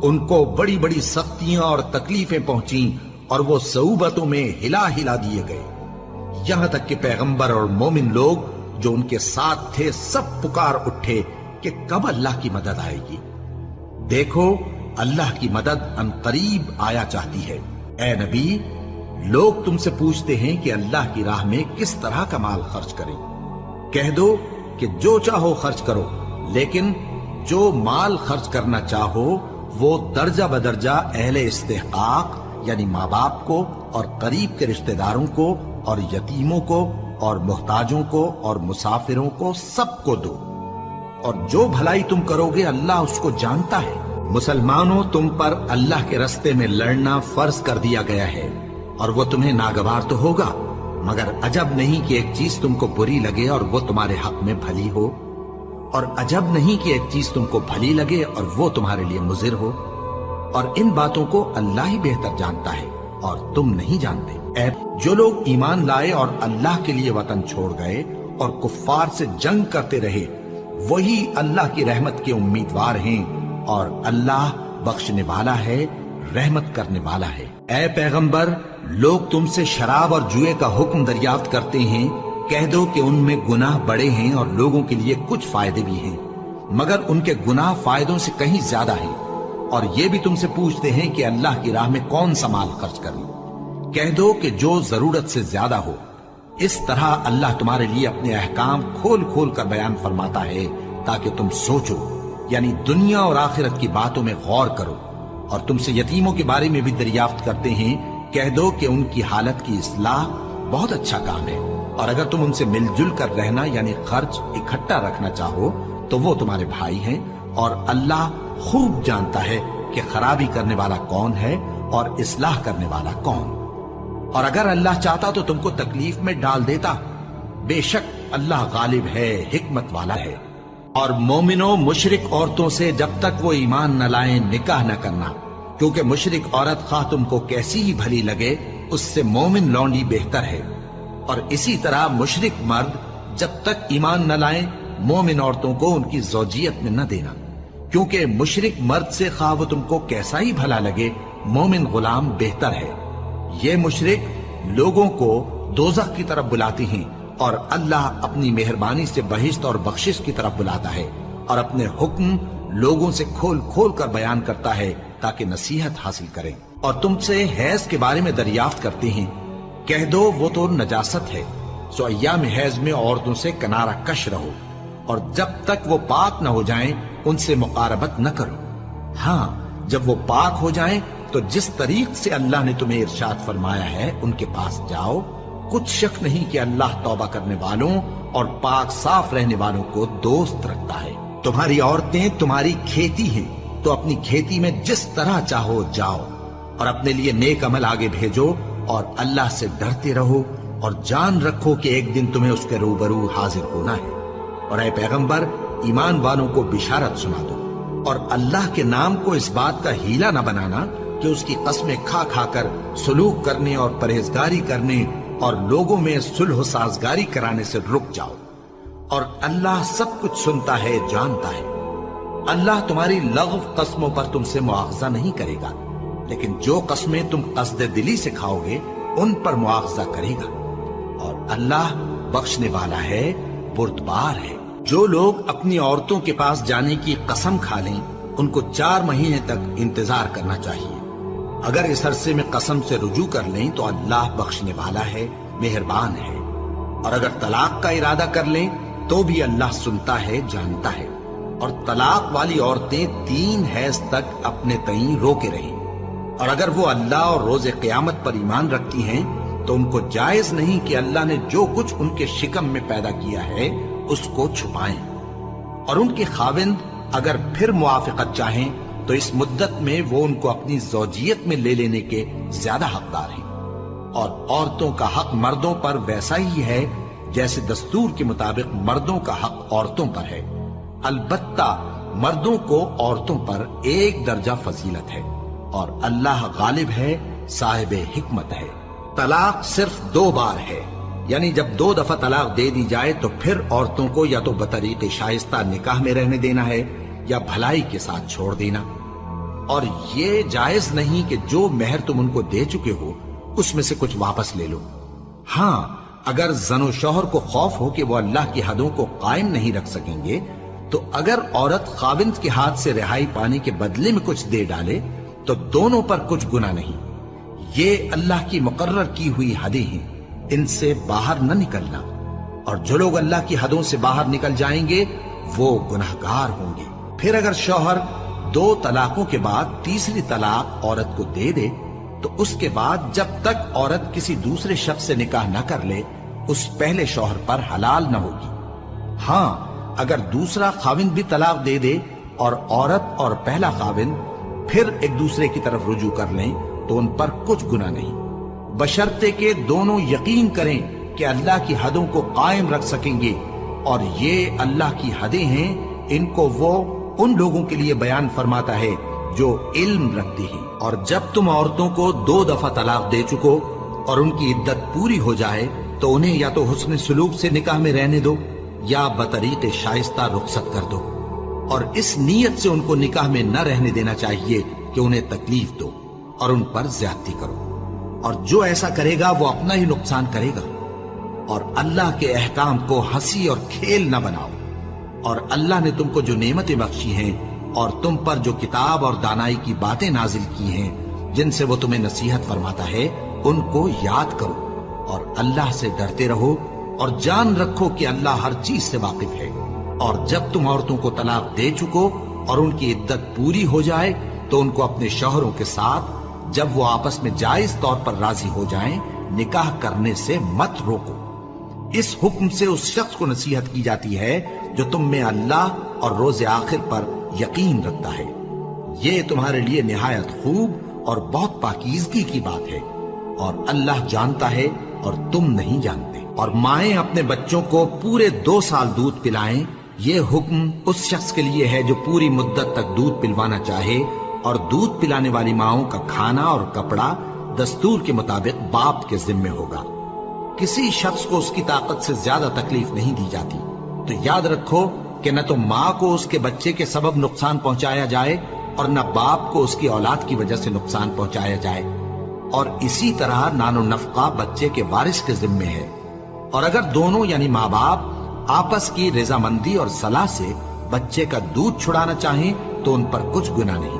ان کو بڑی بڑی سختیاں اور تکلیفیں پہنچیں، اور وہ صعوبتوں میں ہلا دیے گئے، یہاں تک کہ پیغمبر اور مومن لوگ جو ان کے ساتھ تھے سب پکار اٹھے کہ کب اللہ کی مدد آئے گی۔ دیکھو، اللہ کی مدد ان قریب آیا چاہتی ہے۔ اے نبی، لوگ تم سے پوچھتے ہیں کہ اللہ کی راہ میں کس طرح کا مال خرچ کریں۔ کہہ دو کہ جو چاہو خرچ کرو، لیکن جو مال خرچ کرنا چاہو وہ درجہ بدرجہ اہل استحقاق یعنی ماں باپ کو اور قریب کے رشتہ داروں کو اور یتیموں کو اور محتاجوں کو اور مسافروں کو سب کو دو، اور جو بھلائی تم کرو گے اللہ اس کو جانتا ہے۔ مسلمانوں، تم پر اللہ کے راستے میں لڑنا فرض کر دیا گیا ہے، اور وہ تمہیں ناگوار تو ہوگا، مگر عجب نہیں کہ ایک چیز تم کو بری لگے اور وہ تمہارے حق میں بھلی ہو، اور عجب نہیں کہ ایک چیز تم کو بھلی لگے اور وہ تمہارے لیے مضر ہو، اور ان باتوں کو اللہ ہی بہتر جانتا ہے اور تم نہیں جانتے۔ اے جو لوگ ایمان لائے اور اللہ کے لیے وطن چھوڑ گئے اور کفار سے جنگ کرتے رہے، وہی اللہ کی رحمت کے امیدوار ہیں، اور اللہ بخشنے والا ہے، رحمت کرنے والا ہے۔ اے پیغمبر، لوگ تم سے شراب اور جوئے کا حکم دریافت کرتے ہیں، کہہ دو کہ ان میں گناہ بڑے ہیں اور لوگوں کے لیے کچھ فائدے بھی ہیں، مگر ان کے گناہ فائدوں سے کہیں زیادہ ہیں۔ اور یہ بھی تم سے پوچھتے ہیں کہ اللہ کی راہ میں کون سا مال خرچ کریں۔ کہہ دو کہ جو ضرورت سے زیادہ ہو۔ اس طرح اللہ تمہارے لیے اپنے احکام کھول کھول کر بیان فرماتا ہے تاکہ تم سوچو، یعنی دنیا اور آخرت کی باتوں میں غور کرو۔ اور تم سے یتیموں کے بارے میں بھی دریافت کرتے ہیں، کہہ دو کہ ان کی حالت کی اصلاح بہت اچھا کام ہے، اور اگر تم ان سے مل جل کر رہنا یعنی خرچ اکٹھا رکھنا چاہو تو وہ تمہارے بھائی ہیں، اور اللہ خوب جانتا ہے کہ خرابی کرنے والا کون ہے اور اصلاح کرنے والا کون۔ اور اگر اللہ چاہتا تو تم کو تکلیف میں ڈال دیتا، بے شک اللہ غالب ہے، حکمت والا ہے۔ اور مومنوں، مشرک عورتوں سے جب تک وہ ایمان نہ لائیں نکاح نہ کرنا، کیونکہ مشرک عورت خواہ تم کو کیسی ہی بھلی لگے اس سے مومن لونڈی بہتر ہے۔ اور اسی طرح مشرک مرد جب تک ایمان نہ لائیں مومن عورتوں کو ان کی زوجیت میں نہ دینا، کیونکہ مشرک مرد سے خواہ وہ تم کو کیسا ہی بھلا لگے مومن غلام بہتر ہے۔ یہ مشرک لوگوں کو دوزخ کی طرف بلاتے ہیں، اور اللہ اپنی مہربانی سے بہشت اور بخشش کی طرف بلاتا ہے، اور اپنے حکم لوگوں سے کھول کھول کر بیان کرتا ہے تاکہ نصیحت حاصل کریں۔ اور تم سے حیض کے بارے میں دریافت کرتے ہیں، کہہ دو وہ تو نجاست ہے، سو ایام حیض میں عورتوں سے کنارہ کش رہو، اور جب تک وہ پاک نہ ہو جائیں ان سے مقاربت نہ کرو۔ ہاں، جب وہ پاک ہو جائیں تو جس طریق سے اللہ نے تمہیں ارشاد فرمایا ہے ان کے پاس جاؤ. کچھ شک نہیں کہ اللہ توبہ کرنے والوں اور پاک صاف رہنے والوں کو دوست رکھتا ہے. تمہاری عورتیں تمہاری کھیتی ہیں تو اپنی کھیتی میں جس طرح چاہو جاؤ اور اپنے لیے نیک عمل آگے بھیجو اور اللہ سے ڈرتے رہو اور جان رکھو کہ ایک دن تمہیں اس کے روبرو حاضر ہونا ہے. اور اے پیغمبر ایمان والوں کو بشارت سنا دو اور اللہ کے نام کو اس بات کا ہیلا نہ بنانا کہ اس کی قسمیں کھا کھا کر سلوک کرنے اور پرہیزگاری کرنے اور لوگوں میں صلح و سازگاری کرانے سے رک جاؤ. اور اللہ سب کچھ سنتا ہے جانتا ہے. اللہ تمہاری لغو قسموں پر تم سے مواخذہ نہیں کرے گا لیکن جو قسمیں تم قصد دلی سے کھاؤ گے ان پر مواخذہ کرے گا. اور اللہ بخشنے والا ہے بردبار ہے. جو لوگ اپنی عورتوں کے پاس جانے کی قسم کھا لیں ان کو 4 مہینے تک انتظار کرنا چاہیے. اگر اس عرصے میں قسم سے رجوع کر لیں تو اللہ بخشنے والا ہے مہربان ہے. اور اگر طلاق کا ارادہ کر لیں تو بھی اللہ سنتا ہے جانتا ہے. اور طلاق والی عورتیں 3 حیض تک اپنے تئیں روکے رہیں. اور اگر وہ اللہ اور روز قیامت پر ایمان رکھتی ہیں تو ان کو جائز نہیں کہ اللہ نے جو کچھ ان کے شکم میں پیدا کیا ہے اس کو چھپائیں. اور ان کے خاوند اگر پھر موافقت چاہیں تو اس مدت میں وہ ان کو اپنی زوجیت میں لے لینے کے زیادہ حقدار ہیں. اور عورتوں کا حق مردوں پر ویسا ہی ہے جیسے دستور کے مطابق مردوں کا حق عورتوں پر ہے. البتہ مردوں کو عورتوں پر 1 درجہ فضیلت ہے اور اللہ غالب ہے صاحب حکمت ہے. طلاق صرف 2 بار ہے یعنی جب 2 دفعہ طلاق دے دی جائے تو پھر عورتوں کو یا تو بطریق شائستہ نکاح میں رہنے دینا ہے یا بھلائی کے ساتھ چھوڑ دینا. اور یہ جائز نہیں کہ جو مہر تم ان کو دے چکے ہو اس میں سے کچھ واپس لے لو. ہاں اگر زن و شوہر کو خوف ہو کہ وہ اللہ کی حدوں کو قائم نہیں رکھ سکیں گے تو اگر عورت خاوند کے ہاتھ سے رہائی پانے کے بدلے میں کچھ دے ڈالے تو دونوں پر کچھ گناہ نہیں. یہ اللہ کی مقرر کی ہوئی حدیں ہیں ان سے باہر نہ نکلنا. اور جو لوگ اللہ کی حدوں سے باہر نکل جائیں گے وہ گناہگار ہوں گے. پھر اگر شوہر 2 طلاقوں کے بعد تیسری طلاق عورت کو دے دے تو اس کے بعد جب تک عورت کسی دوسرے شخص سے نکاح نہ کر لے اس پہلے شوہر پر حلال نہ ہوگی. ہاں اگر دوسرا خاوند بھی طلاق دے دے اور عورت اور پہلا خاوند پھر ایک دوسرے کی طرف رجوع کر لیں تو ان پر کچھ گناہ نہیں بشرطے کہ دونوں یقین کریں کہ اللہ کی حدوں کو قائم رکھ سکیں گے. اور یہ اللہ کی حدیں ہیں ان کو وہ ان لوگوں کے لیے بیان فرماتا ہے جو علم رکھتے ہیں. اور جب تم عورتوں کو 2 دفعہ طلاق دے چکو اور ان کی عدت پوری ہو جائے تو انہیں یا تو حسن سلوک سے نکاح میں رہنے دو یا بطریق شائستہ رخصت کر دو. اور اس نیت سے ان کو نکاح میں نہ رہنے دینا چاہیے کہ انہیں تکلیف دو اور ان پر زیادتی کرو. اور جو ایسا کرے گا وہ اپنا ہی نقصان کرے گا. اور اللہ کے احکام کو ہنسی اور کھیل نہ بناؤ. اور اللہ نے تم کو جو نعمتیں بخشی ہیں اور تم پر جو کتاب اور دانائی کی باتیں نازل کی ہیں جن سے وہ تمہیں نصیحت فرماتا ہے ان کو یاد کرو. اور اللہ سے ڈرتے رہو اور جان رکھو کہ اللہ ہر چیز سے واقف ہے. اور جب تم عورتوں کو طلاق دے چکو اور ان کی عدت پوری ہو جائے تو ان کو اپنے شوہروں کے ساتھ جب وہ آپس میں جائز طور پر راضی ہو جائیں نکاح کرنے سے مت روکو. اس حکم سے اس شخص کو نصیحت کی جاتی ہے جو تم میں اللہ اور روز آخر پر یقین رکھتا ہے. یہ تمہارے لیے نہایت خوب اور بہت پاکیزگی کی بات ہے اور اللہ جانتا ہے اور تم نہیں جانتے. اور مائیں اپنے بچوں کو پورے 2 سال دودھ پلائیں. یہ حکم اس شخص کے لیے ہے جو پوری مدت تک دودھ پلوانا چاہے. اور دودھ پلانے والی ماؤں کا کھانا اور کپڑا دستور کے مطابق باپ کے ذمے ہوگا. کسی شخص کو اس کی طاقت سے زیادہ تکلیف نہیں دی جاتی. تو یاد رکھو کہ نہ تو ماں کو اس کے بچے کے سبب نقصان پہنچایا جائے اور نہ باپ کو اس کی اولاد کی وجہ سے نقصان پہنچایا جائے. اور اسی طرح نان و نفقہ بچے کے وارث کے ذمے ہے. اور اگر دونوں یعنی ماں باپ آپس کی رضامندی اور صلاح سے بچے کا دودھ چھڑانا چاہیں تو ان پر کچھ گناہ نہیں.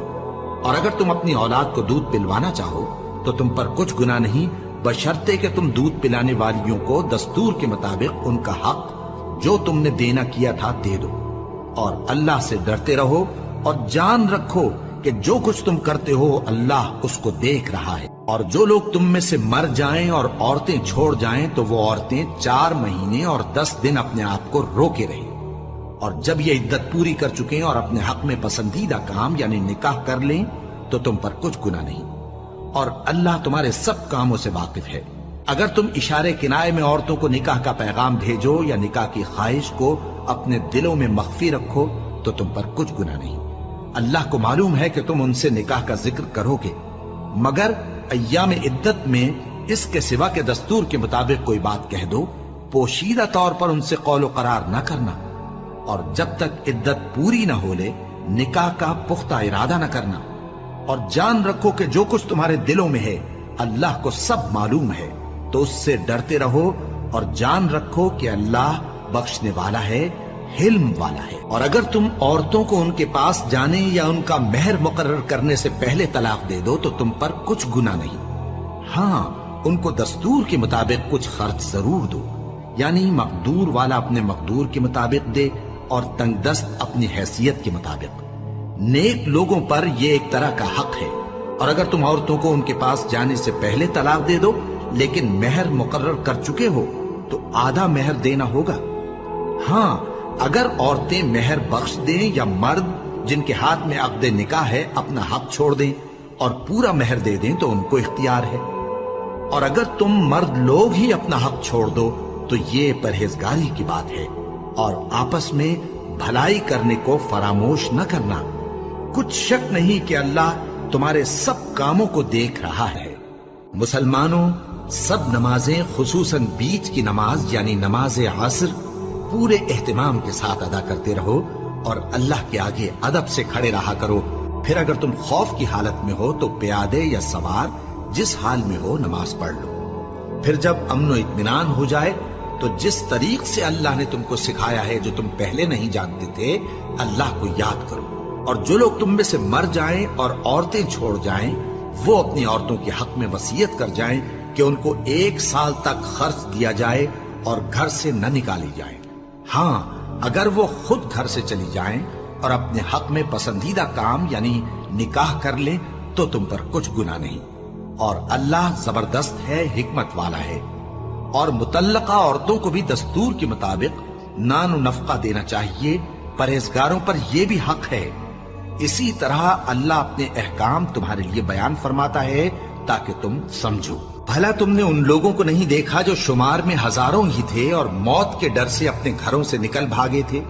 اور اگر تم اپنی اولاد کو دودھ پلوانا چاہو تو تم پر کچھ گناہ نہیں بشرطے کہ تم دودھ پلانے والیوں کو دستور کے مطابق ان کا حق جو تم نے دینا کیا تھا دے دو. اور اللہ سے ڈرتے رہو اور جان رکھو کہ جو کچھ تم کرتے ہو اللہ اس کو دیکھ رہا ہے، اور جو لوگ تم میں سے مر جائیں اور عورتیں چھوڑ جائیں تو وہ عورتیں 4 مہینے اور 10 دن اپنے آپ کو روکے رہیں، اور جب یہ عدت پوری کر چکیں اور اپنے حق میں پسندیدہ کام یعنی نکاح کر لیں تو تم پر کچھ گناہ نہیں، اور اللہ تمہارے سب کاموں سے واقف ہے۔ اگر تم اشارے کنائے میں عورتوں کو نکاح کا پیغام بھیجو یا نکاح کی خواہش کو اپنے دلوں میں مخفی رکھو تو تم پر کچھ گناہ نہیں۔ اللہ کو معلوم ہے کہ تم ان سے نکاح کا ذکر کرو گے، مگر ایام عدت میں اس کے سوا کے دستور کے مطابق کوئی بات کہہ دو، پوشیدہ طور پر ان سے قول و قرار نہ کرنا، اور جب تک عدت پوری نہ ہو لے نکاح کا پختہ ارادہ نہ کرنا، اور جان رکھو کہ جو کچھ تمہارے دلوں میں ہے اللہ کو سب معلوم ہے، تو اس سے ڈرتے رہو اور جان رکھو کہ اللہ بخشنے والا ہے، حلم والا ہے۔ اور اگر تم عورتوں کو ان کے پاس جانے یا ان کا مہر مقرر کرنے سے پہلے طلاق دے دو تو تم پر کچھ گناہ نہیں، ہاں ان کو دستور کے مطابق کچھ خرچ ضرور دو، یعنی مقدور والا اپنے مقدور کے مطابق دے اور تنگ دست اپنی حیثیت کے مطابق۔ نیک لوگوں پر یہ ایک طرح کا حق ہے، اور اگر تم عورتوں کو ان کے پاس جانے سے پہلے طلاق دے دو لیکن مہر مقرر کر چکے ہو تو آدھا مہر دینا ہوگا۔ ہاں اگر عورتیں مہر بخش دیں یا مرد جن کے ہاتھ میں عقد نکاح ہے اپنا حق چھوڑ دیں اور پورا مہر دے دیں تو ان کو اختیار ہے، اور اگر تم مرد لوگ ہی اپنا حق چھوڑ دو تو یہ پرہیزگاری کی بات ہے، اور آپس میں بھلائی کرنے کو فراموش نہ کرنا۔ کچھ شک نہیں کہ اللہ تمہارے سب کاموں کو دیکھ رہا ہے۔ مسلمانوں، سب نمازیں خصوصاً بیچ کی نماز یعنی نماز عصر پورے اہتمام کے ساتھ ادا کرتے رہو اور اللہ کے آگے ادب سے کھڑے رہا کرو۔ پھر اگر تم خوف کی حالت میں ہو تو پیادے یا سوار جس حال میں ہو نماز پڑھ لو۔ پھر جب امن و اطمینان ہو جائے تو جس طریق سے اللہ نے تم کو سکھایا ہے جو تم پہلے نہیں جانتے تھے اللہ کو یاد کرو، اور جو لوگ تم میں سے مر جائیں اور عورتیں چھوڑ جائیں وہ اپنی عورتوں کے حق میں وصیت کر جائیں کہ ان کو 1 سال تک خرچ دیا جائے اور گھر سے نہ نکالی جائیں۔ ہاں اگر وہ خود گھر سے چلی جائیں اور اپنے حق میں پسندیدہ کام یعنی نکاح کر لیں تو تم پر کچھ گناہ نہیں، اور اللہ زبردست ہے، حکمت والا ہے۔ اور مطلقہ عورتوں کو بھی دستور کے مطابق نان و نفقہ دینا چاہیے، پرہیزگاروں پر یہ بھی حق ہے۔ اسی طرح اللہ اپنے احکام تمہارے لیے بیان فرماتا ہے تاکہ تم سمجھو۔ بھلا تم نے ان لوگوں کو نہیں دیکھا جو شمار میں ہزاروں ہی تھے اور موت کے ڈر سے اپنے گھروں سے نکل بھاگے تھے،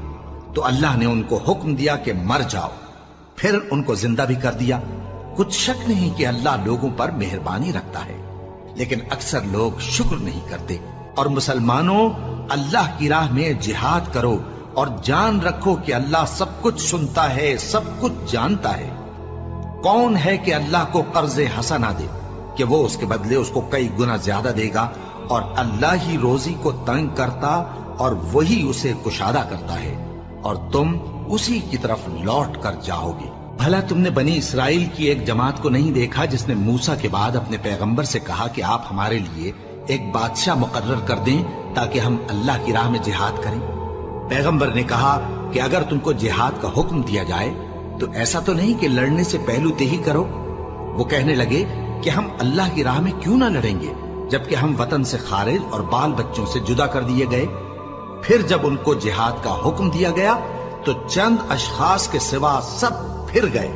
تو اللہ نے ان کو حکم دیا کہ مر جاؤ، پھر ان کو زندہ بھی کر دیا۔ کچھ شک نہیں کہ اللہ لوگوں پر مہربانی رکھتا ہے، لیکن اکثر لوگ شکر نہیں کرتے۔ اور مسلمانوں، اللہ کی راہ میں جہاد کرو اور جان رکھو کہ اللہ سب کچھ سنتا ہے، سب کچھ جانتا ہے۔ کون ہے کہ اللہ کو قرض حسنہ دے کہ وہ اس کے بدلے اس کو کئی گنا زیادہ دے گا، اور اللہ ہی روزی کو تنگ کرتا اور وہی اسے کشادہ کرتا ہے، اور تم اسی کی طرف لوٹ کر جاؤ گے۔ بھلا تم نے بنی اسرائیل کی ایک جماعت کو نہیں دیکھا جس نے موسیٰ کے بعد اپنے پیغمبر سے کہا کہ آپ ہمارے لیے ایک بادشاہ مقرر کر دیں تاکہ ہم اللہ کی راہ میں جہاد کریں؟ پیغمبر نے کہا کہ اگر تم کو جہاد کا حکم دیا جائے تو ایسا تو نہیں کہ لڑنے سے پہلو تہی کرو۔ وہ کہنے لگے کہ ہم اللہ کی راہ میں کیوں نہ لڑیں گے جبکہ ہم وطن سے خارج اور بال بچوں سے جدا کر دیے گئے۔ پھر جب ان کو جہاد کا حکم دیا گیا تو چند اشخاص کے سوا سب پھر گئے،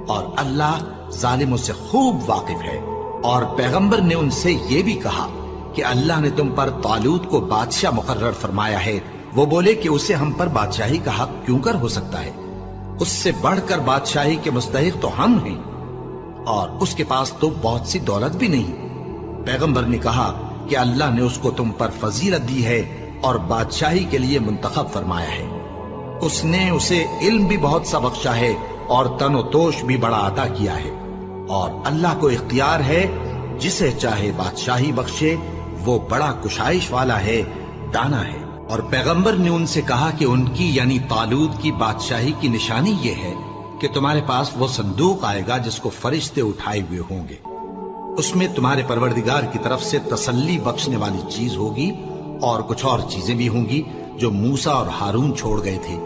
اور اللہ ظالموں سے خوب واقف ہے۔ اور پیغمبر نے ان سے یہ بھی کہا کہ اللہ نے تم پر طالوت کو بادشاہ مقرر فرمایا ہے۔ وہ بولے کہ اسے ہم پر بادشاہی کا حق کیوں کر ہو سکتا ہے؟ اس سے بڑھ کر بادشاہی کے مستحق تو ہم ہیں، اور اس کے پاس تو بہت سی دولت بھی نہیں۔ پیغمبر نے کہا کہ اللہ نے اس کو تم پر فضیلت دی ہے اور بادشاہی کے لیے منتخب فرمایا ہے۔ اس نے اسے علم بھی بہت سا بخشا ہے اور تن و توش بھی بڑا عطا کیا ہے، اور اللہ کو اختیار ہے جسے چاہے بادشاہی بخشے، وہ بڑا کشائش والا ہے، دانا ہے۔ اور پیغمبر نے ان سے کہا کہ ان کی یعنی طالوت کی بادشاہی کی نشانی یہ ہے کہ تمہارے پاس وہ صندوق آئے گا جس کو فرشتے اٹھائے ہوئے ہوں گے، اس میں تمہارے پروردگار کی طرف سے تسلی بخشنے والی چیز ہوگی اور کچھ اور چیزیں بھی ہوں گی جو موسیٰ اور ہارون چھوڑ گئے تھے۔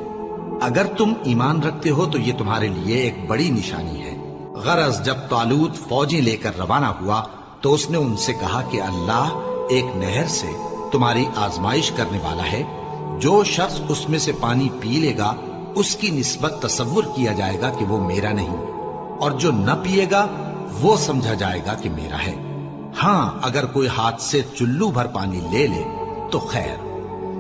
اگر تم ایمان رکھتے ہو تو یہ تمہارے لیے ایک بڑی نشانی ہے۔ غرض جب طالوت فوجیں لے کر روانہ ہوا تو اس نے ان سے کہا کہ اللہ ایک نہر سے تمہاری آزمائش کرنے والا ہے، جو شخص اس میں سے پانی پی لے گا اس کی نسبت تصور کیا جائے گا کہ وہ میرا نہیں، اور جو نہ پیے گا وہ سمجھا جائے گا کہ میرا ہے۔ ہاں اگر کوئی ہاتھ سے چلو بھر پانی لے لے تو خیر۔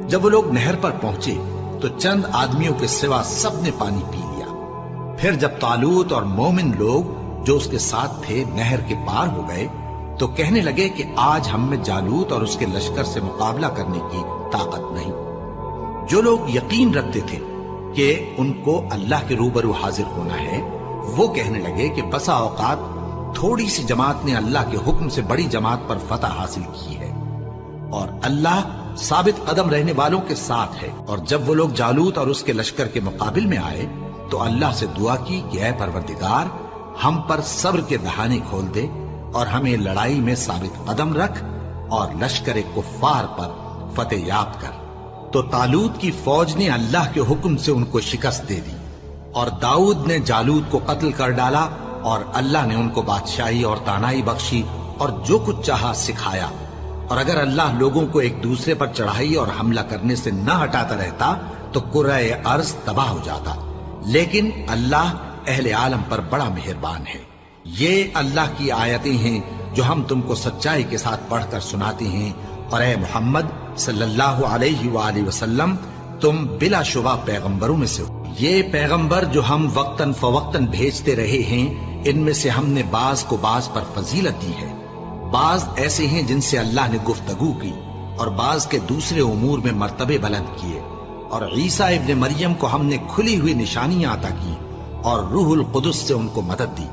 جب وہ لوگ نہر پر پہنچے تو چند آدمیوں کے سوا سب نے پانی پی لیا۔ پھر جب طالوت اور مومن لوگ جو اس کے ساتھ تھے نہر کے پار ہو گئے تو کہنے لگے کہ آج ہم میں جالوت اور اس کے لشکر سے مقابلہ کرنے کی طاقت نہیں۔ جو لوگ یقین رکھتے تھے کہ ان کو اللہ کے روبرو حاضر ہونا ہے وہ کہنے لگے کہ بسا اوقات تھوڑی سی جماعت نے اللہ کے حکم سے بڑی جماعت پر فتح حاصل کی ہے، اور اللہ ثابت قدم رہنے والوں کے ساتھ ہے۔ اور جب وہ لوگ جالوت اور اس کے لشکر کے مقابل میں آئے تو اللہ سے دعا کی کہ اے پروردگار ہم پر صبر کے دہانے کھول دے اور ہمیں لڑائی میں ثابت قدم رکھ اور لشکر کفار پر فتح یاب کر۔ تو طالوت کی فوج نے اللہ کے حکم سے ان کو شکست دے دی، اور داؤد نے جالوت کو قتل کر ڈالا، اور اللہ نے ان کو بادشاہی اور دانائی بخشی اور جو کچھ چاہا سکھایا۔ اور اگر اللہ لوگوں کو ایک دوسرے پر چڑھائی اور حملہ کرنے سے نہ ہٹاتا رہتا تو کرۂ ارض تباہ ہو جاتا، لیکن اللہ اہل عالم پر بڑا مہربان ہے۔ یہ اللہ کی آیتیں ہیں جو ہم تم کو سچائی کے ساتھ پڑھ کر سناتے ہیں، اور اے محمد صلی اللہ علیہ وآلہ وسلم تم بلا شبہ پیغمبروں میں سے ہو۔ یہ پیغمبر جو ہم وقتاً فوقتاً بھیجتے رہے ہیں ان میں سے ہم نے بعض کو بعض پر فضیلت دی ہے۔ بعض ایسے ہیں جن سے اللہ نے گفتگو کی، اور بعض کے دوسرے امور میں مرتبے بلند کیے، اور عیسیٰ ابن مریم کو ہم نے کھلی ہوئی نشانیاں عطا کی اور روح القدس سے ان کو مدد دی۔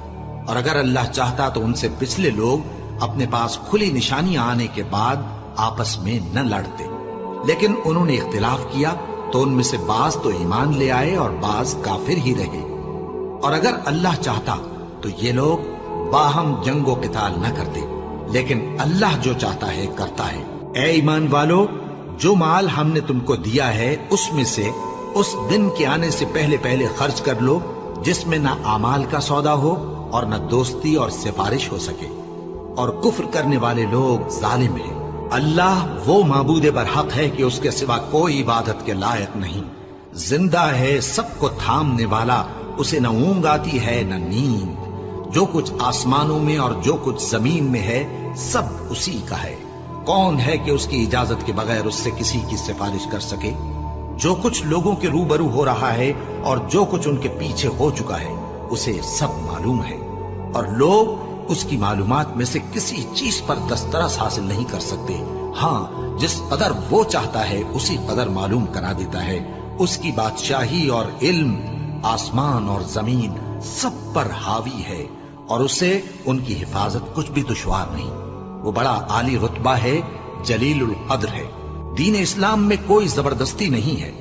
اور اگر اللہ چاہتا تو ان سے پچھلے لوگ اپنے پاس کھلی نشانیاں آنے کے بعد آپس میں نہ لڑتے، لیکن انہوں نے اختلاف کیا تو ان میں سے بعض تو ایمان لے آئے اور بعض کافر ہی رہے۔ اور اگر اللہ چاہتا تو یہ لوگ باہم جنگ و قتال نہ کرتے، لیکن اللہ جو چاہتا ہے کرتا ہے۔ اے ایمان والو، جو مال ہم نے تم کو دیا ہے اس میں سے اس دن کے آنے سے پہلے پہلے خرچ کر لو جس میں نہ اعمال کا سودا ہو اور نہ دوستی اور سفارش ہو سکے، اور کفر کرنے والے لوگ ظالم ہیں۔ اللہ وہ معبود برحق ہے کہ اس کے سوا کوئی عبادت کے لائق نہیں، زندہ ہے، سب کو تھامنے والا، اسے نہ اونگ آتی ہے نہ نیند۔ جو کچھ آسمانوں میں اور جو کچھ زمین میں ہے سب اسی کا ہے۔ کون ہے کہ اس کی اجازت کے بغیر اس سے کسی کی سفارش کر سکے؟ جو کچھ لوگوں کے روبرو ہو رہا ہے اور جو کچھ ان کے پیچھے ہو چکا ہے اسے سب معلوم ہے، اور لوگ اس کی معلومات میں سے کسی چیز پر دسترس حاصل نہیں کر سکتے۔ ہاں جس قدر وہ چاہتا ہے اسی قدر معلوم کرا دیتا ہے۔ اس کی بادشاہی اور علم آسمان اور زمین سب پر حاوی ہے، اور اسے ان کی حفاظت کچھ بھی دشوار نہیں۔ وہ بڑا عالی رتبہ ہے، جلیل القدر ہے۔ دین اسلام میں کوئی زبردستی نہیں ہے،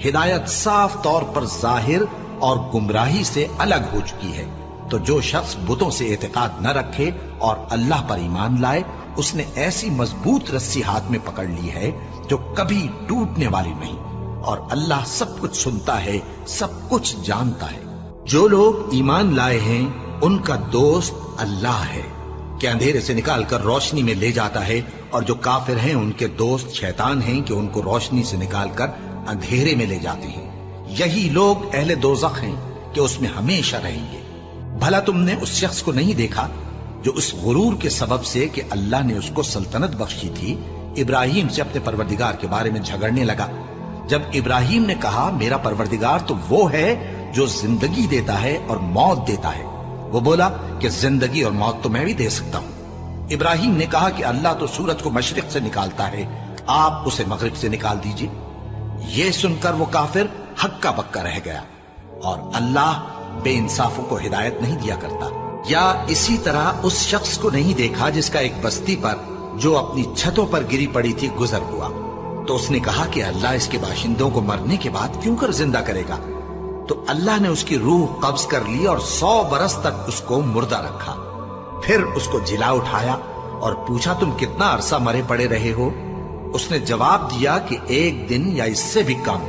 ہدایت صاف طور پر ظاہر اور گمراہی سے الگ ہو چکی ہے۔ تو جو شخص بتوں سے اعتقاد نہ رکھے اور اللہ پر ایمان لائے اس نے ایسی مضبوط رسی ہاتھ میں پکڑ لی ہے جو کبھی ٹوٹنے والی نہیں، اور اللہ سب کچھ سنتا ہے، سب کچھ جانتا ہے۔ جو لوگ ایمان لائے ہیں ان کا دوست اللہ ہے کہ اندھیرے سے نکال کر روشنی میں لے جاتا ہے، اور جو کافر ہیں ان کے دوست شیطان ہیں کہ ان کو روشنی سے نکال کر اندھیرے میں لے جاتے ہیں۔ یہی لوگ اہل دوزخ ہیں کہ اس میں ہمیشہ رہیں گے۔ بھلا تم نے اس شخص کو نہیں دیکھا جو اس غرور کے سبب سے کہ اللہ نے اس کو سلطنت بخشی تھی ابراہیم سے اپنے پروردگار کے بارے میں جھگڑنے لگا؟ جب ابراہیم نے کہا میرا پروردگار تو وہ ہے جو زندگی دیتا ہے اور موت دیتا ہے، وہ بولا کہ زندگی اور موت تو میں بھی دے سکتا ہوں۔ ابراہیم نے کہا کہ اللہ تو سورج کو مشرق سے نکالتا ہے، آپ اسے مغرب سے نکال دیجئے۔ یہ سن کر وہ کافر ہکا بکا رہ گیا، اور اللہ بے انصافوں کو ہدایت نہیں دیا کرتا۔ یا اسی طرح اس شخص کو نہیں دیکھا جس کا ایک بستی پر جو اپنی چھتوں پر گری پڑی تھی گزر ہوا، تو اس نے کہا کہ اللہ اس کے باشندوں کو مرنے کے بعد کیوں کر زندہ کرے گا؟ تو اللہ نے اس کی روح قبض کر لی اور 100 برس تک اس کو مردہ رکھا۔ پھر اس کو جلا اٹھایا اور پوچھا تم کتنا عرصہ مرے پڑے رہے ہو؟ اس نے جواب دیا کہ 1 دن یا اس سے بھی کم۔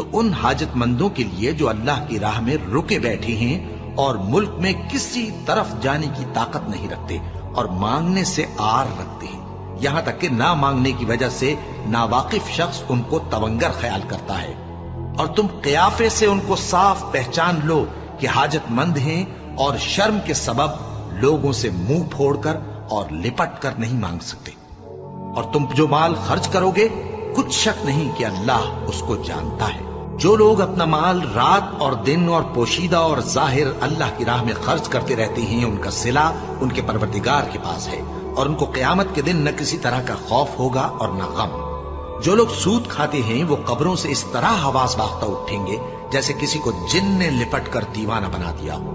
تو ان حاجت مندوں کے لیے جو اللہ کی راہ میں رکے بیٹھے ہیں اور ملک میں کسی طرف جانے کی طاقت نہیں رکھتے اور مانگنے سے آر رکھتے ہیں، یہاں تک کہ نہ مانگنے کی وجہ سے ناواقف شخص ان کو تونگر خیال کرتا ہے، اور تم قیافے سے ان کو صاف پہچان لو کہ حاجت مند ہیں اور شرم کے سبب لوگوں سے منہ پھوڑ کر اور لپٹ کر نہیں مانگ سکتے۔ اور تم جو مال خرچ کرو گے کچھ شک نہیں کہ اللہ اس کو جانتا ہے۔ جو لوگ اپنا مال رات اور دن اور پوشیدہ اور ظاہر اللہ کی راہ میں خرچ کرتے رہتے ہیں، ان کا صلہ ان کے پروردگار کے پاس ہے، اور ان کو قیامت کے دن نہ کسی طرح کا خوف ہوگا اور نہ غم۔ جو لوگ سود کھاتے ہیں وہ قبروں سے اس طرح حواس باختہ اٹھیں گے جیسے کسی کو جن نے لپٹ کر دیوانہ بنا دیا ہو،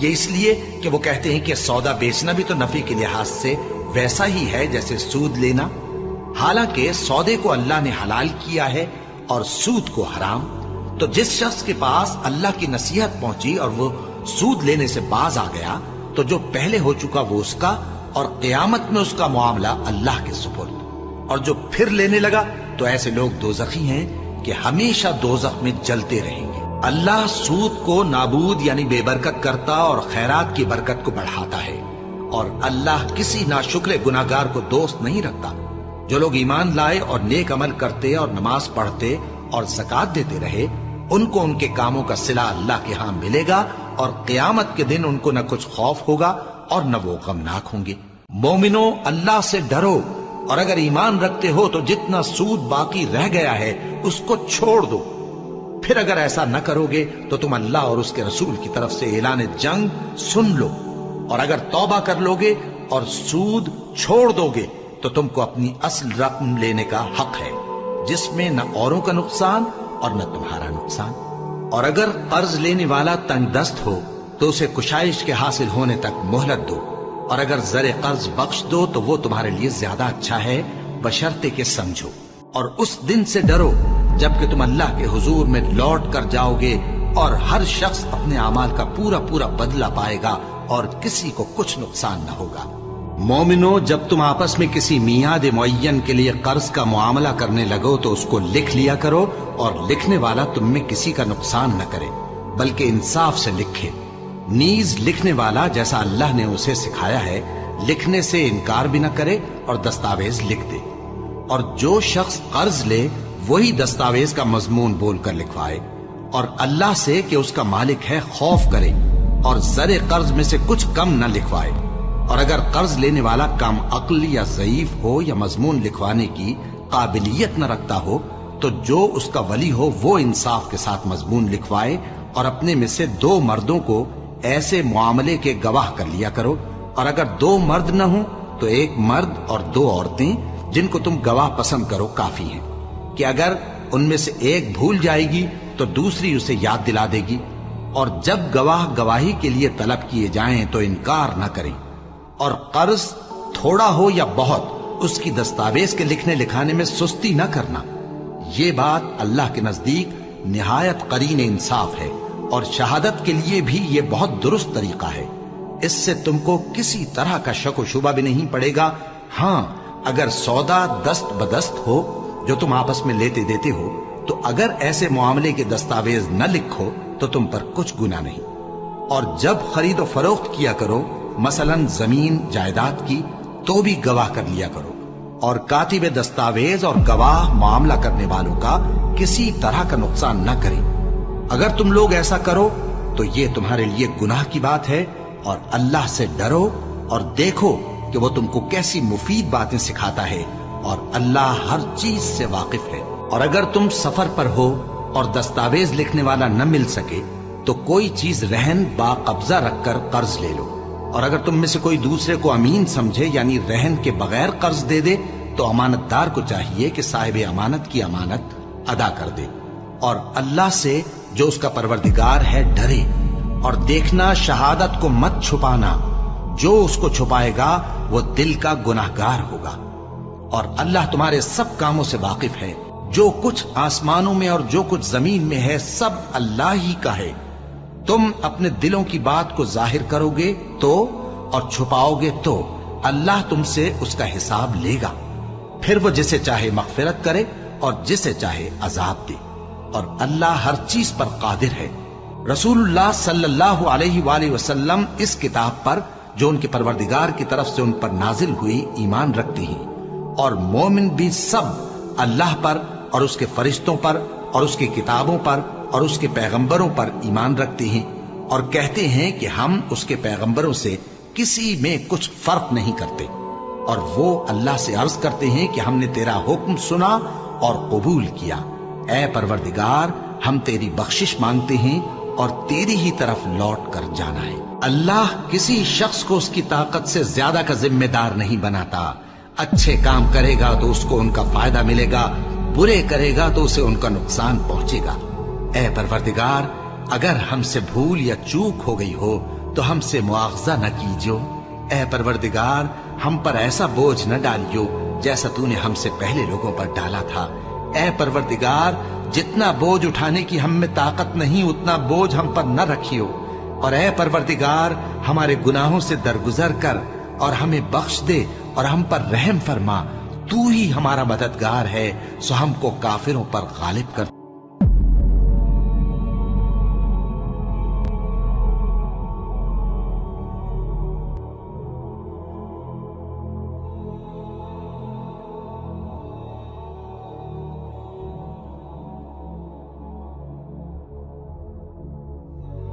یہ اس لیے کہ وہ کہتے ہیں کہ سودا بیچنا بھی تو نفع کے لحاظ سے ویسا ہی ہے جیسے سود لینا، حالانکہ سودے کو اللہ نے حلال کیا ہے اور سود کو حرام۔ تو جس شخص کے پاس اللہ کی نصیحت پہنچی اور وہ سود لینے سے باز آ گیا تو جو پہلے ہو چکا وہ اس کا، اور قیامت میں اس کا معاملہ اللہ کے سپرد۔ اور جو پھر لینے لگا تو ایسے لوگ دوزخی ہیں کہ ہمیشہ دوزخ میں جلتے رہیں گے۔ اللہ سود کو نابود یعنی بے برکت کرتا اور خیرات کی برکت کو بڑھاتا ہے، اور اللہ کسی ناشکر گناہگار کو دوست نہیں رکھتا۔ جو لوگ ایمان لائے اور نیک عمل کرتے اور نماز پڑھتے اور زکوٰۃ دیتے رہے، ان کو ان کے کاموں کا صلہ اللہ کے ہاں ملے گا، اور قیامت کے دن ان کو نہ کچھ خوف ہوگا اور نہ وہ غمناک ہوں گے۔ مومنو، اللہ سے ڈرو، اور اگر ایمان رکھتے ہو تو جتنا سود باقی رہ گیا ہے اس کو چھوڑ دو۔ پھر اگر ایسا نہ کرو گے تو تم اللہ اور اس کے رسول کی طرف سے اعلان جنگ سن لو، اور اگر توبہ کر لو گے اور سود چھوڑ دو گے تو تم کو اپنی اصل رقم لینے کا حق ہے، جس میں نہ اوروں کا نقصان اور نہ تمہارا نقصان۔ اور اگر قرض لینے والا تنگ دست ہو تو اسے کشائش کے حاصل ہونے تک مہلت دو، اور اگر زر قرض بخش دو تو وہ تمہارے لیے زیادہ اچھا ہے، بشرطے کہ سمجھو۔ اور اس دن سے ڈرو جبکہ تم اللہ کے حضور میں لوٹ کر جاؤ گے، اور ہر شخص اپنے اعمال کا پورا پورا بدلہ پائے گا اور کسی کو کچھ نقصان نہ ہوگا۔ مومنو، جب تم آپس میں کسی میعاد معین کے لیے قرض کا معاملہ کرنے لگو تو اس کو لکھ لیا کرو، اور لکھنے والا تم میں کسی کا نقصان نہ کرے بلکہ انصاف سے لکھے۔ نیز لکھنے والا جیسا اللہ نے اسے سکھایا ہے لکھنے سے انکار بھی نہ کرے اور دستاویز لکھ دے، اور جو شخص قرض لے وہی دستاویز کا مضمون بول کر لکھوائے، اور اللہ سے کہ اس کا مالک ہے خوف کرے، اور زر قرض میں سے کچھ کم نہ لکھوائے۔ اور اگر قرض لینے والا کم عقل یا ضعیف ہو یا مضمون لکھوانے کی قابلیت نہ رکھتا ہو تو جو اس کا ولی ہو وہ انصاف کے ساتھ مضمون لکھوائے، اور اپنے میں سے 2 مردوں کو ایسے معاملے کے گواہ کر لیا کرو، اور اگر 2 مرد نہ ہوں تو 1 مرد اور 2 عورتیں جن کو تم گواہ پسند کرو کافی ہیں، کہ اگر ان میں سے ایک بھول جائے گی تو دوسری اسے یاد دلا دے گی۔ اور جب گواہ گواہی کے لیے طلب کیے جائیں تو انکار نہ کریں، اور قرض تھوڑا ہو یا بہت اس کی دستاویز کے لکھنے لکھانے میں سستی نہ کرنا۔ یہ بات اللہ کے نزدیک نہایت قرین انصاف ہے، اور شہادت کے لیے بھی یہ بہت درست طریقہ ہے۔ اس سے تم کو کسی طرح کا شک و شبہ بھی نہیں پڑے گا۔ ہاں، اگر سودا دست بدست ہو جو تم آپس میں لیتے دیتے ہو تو اگر ایسے معاملے کے دستاویز نہ لکھو تو تم پر کچھ گناہ نہیں۔ اور جب خرید و فروخت کیا کرو، مثلا زمین جائیداد کی، تو بھی گواہ کر لیا کرو، اور کاتب دستاویز اور گواہ معاملہ کرنے والوں کا کسی طرح کا نقصان نہ کریں۔ اگر تم لوگ ایسا کرو تو یہ تمہارے لیے گناہ کی بات ہے، اور اللہ سے ڈرو اور دیکھو کہ وہ تم کو کیسی مفید باتیں سکھاتا ہے، اور اللہ ہر چیز سے واقف ہے۔ اور اگر تم سفر پر ہو اور دستاویز لکھنے والا نہ مل سکے تو کوئی چیز رہن با قبضہ رکھ کر قرض لے لو، اور اگر تم میں سے کوئی دوسرے کو امین سمجھے یعنی رہن کے بغیر قرض دے دے تو امانت دار کو چاہیے کہ صاحب امانت کی امانت ادا کر دے، اور اللہ سے جو اس کا پروردگار ہے ڈرے، اور دیکھنا شہادت کو مت چھپانا، جو اس کو چھپائے گا وہ دل کا گناہگار ہوگا۔ اور اللہ تمہارے سب کاموں سے واقف ہے، جو کچھ آسمانوں میں اور جو کچھ زمین میں ہے سب اللہ ہی کا ہے۔ تم اپنے دلوں کی بات کو ظاہر کرو گے تو اور چھپاؤ گے تو اللہ تم سے اس کا حساب لے گا، پھر وہ جسے چاہے مغفرت کرے اور جسے چاہے عذاب دے۔ اور اللہ ہر چیز پر قادر ہے۔ رسول اللہ صلی اللہ علیہ وآلہ وسلم اس کتاب پر جو ان کے پروردگار کی طرف سے ان پر نازل ہوئی ایمان رکھتے ہیں، اور مومن بھی سب اللہ پر اور اس کے فرشتوں پر اور اس کی کتابوں پر اور اس کے پیغمبروں پر ایمان رکھتے ہیں، اور کہتے ہیں کہ ہم اس کے پیغمبروں سے کسی میں کچھ فرق نہیں کرتے، اور وہ اللہ سے عرض کرتے ہیں کہ ہم نے تیرا حکم سنا اور قبول کیا۔ اے پروردگار، ہم تیری بخشش مانگتے ہیں اور تیری ہی طرف لوٹ کر جانا ہے۔ اللہ کسی شخص کو اس کی طاقت سے زیادہ کا ذمہ دار نہیں بناتا۔ اچھے کام کرے گا تو اس کو ان کا فائدہ ملے گا، برے کرے گا تو اسے ان کا نقصان پہنچے گا۔ اے پروردگار، اگر ہم سے بھول یا چوک ہو گئی ہو تو ہم سے مواخذہ نہ کیجو۔ اے پروردگار، ہم پر ایسا بوجھ نہ ڈالیو جیسا تو نے ہم سے پہلے لوگوں پر ڈالا تھا۔ اے پروردگار، جتنا بوجھ اٹھانے کی ہم میں طاقت نہیں اتنا بوجھ ہم پر نہ رکھیو، اور اے پروردگار، ہمارے گناہوں سے درگزر کر اور ہمیں بخش دے اور ہم پر رحم فرما۔ تو ہی ہمارا مددگار ہے، سو ہم کو کافروں پر غالب کر۔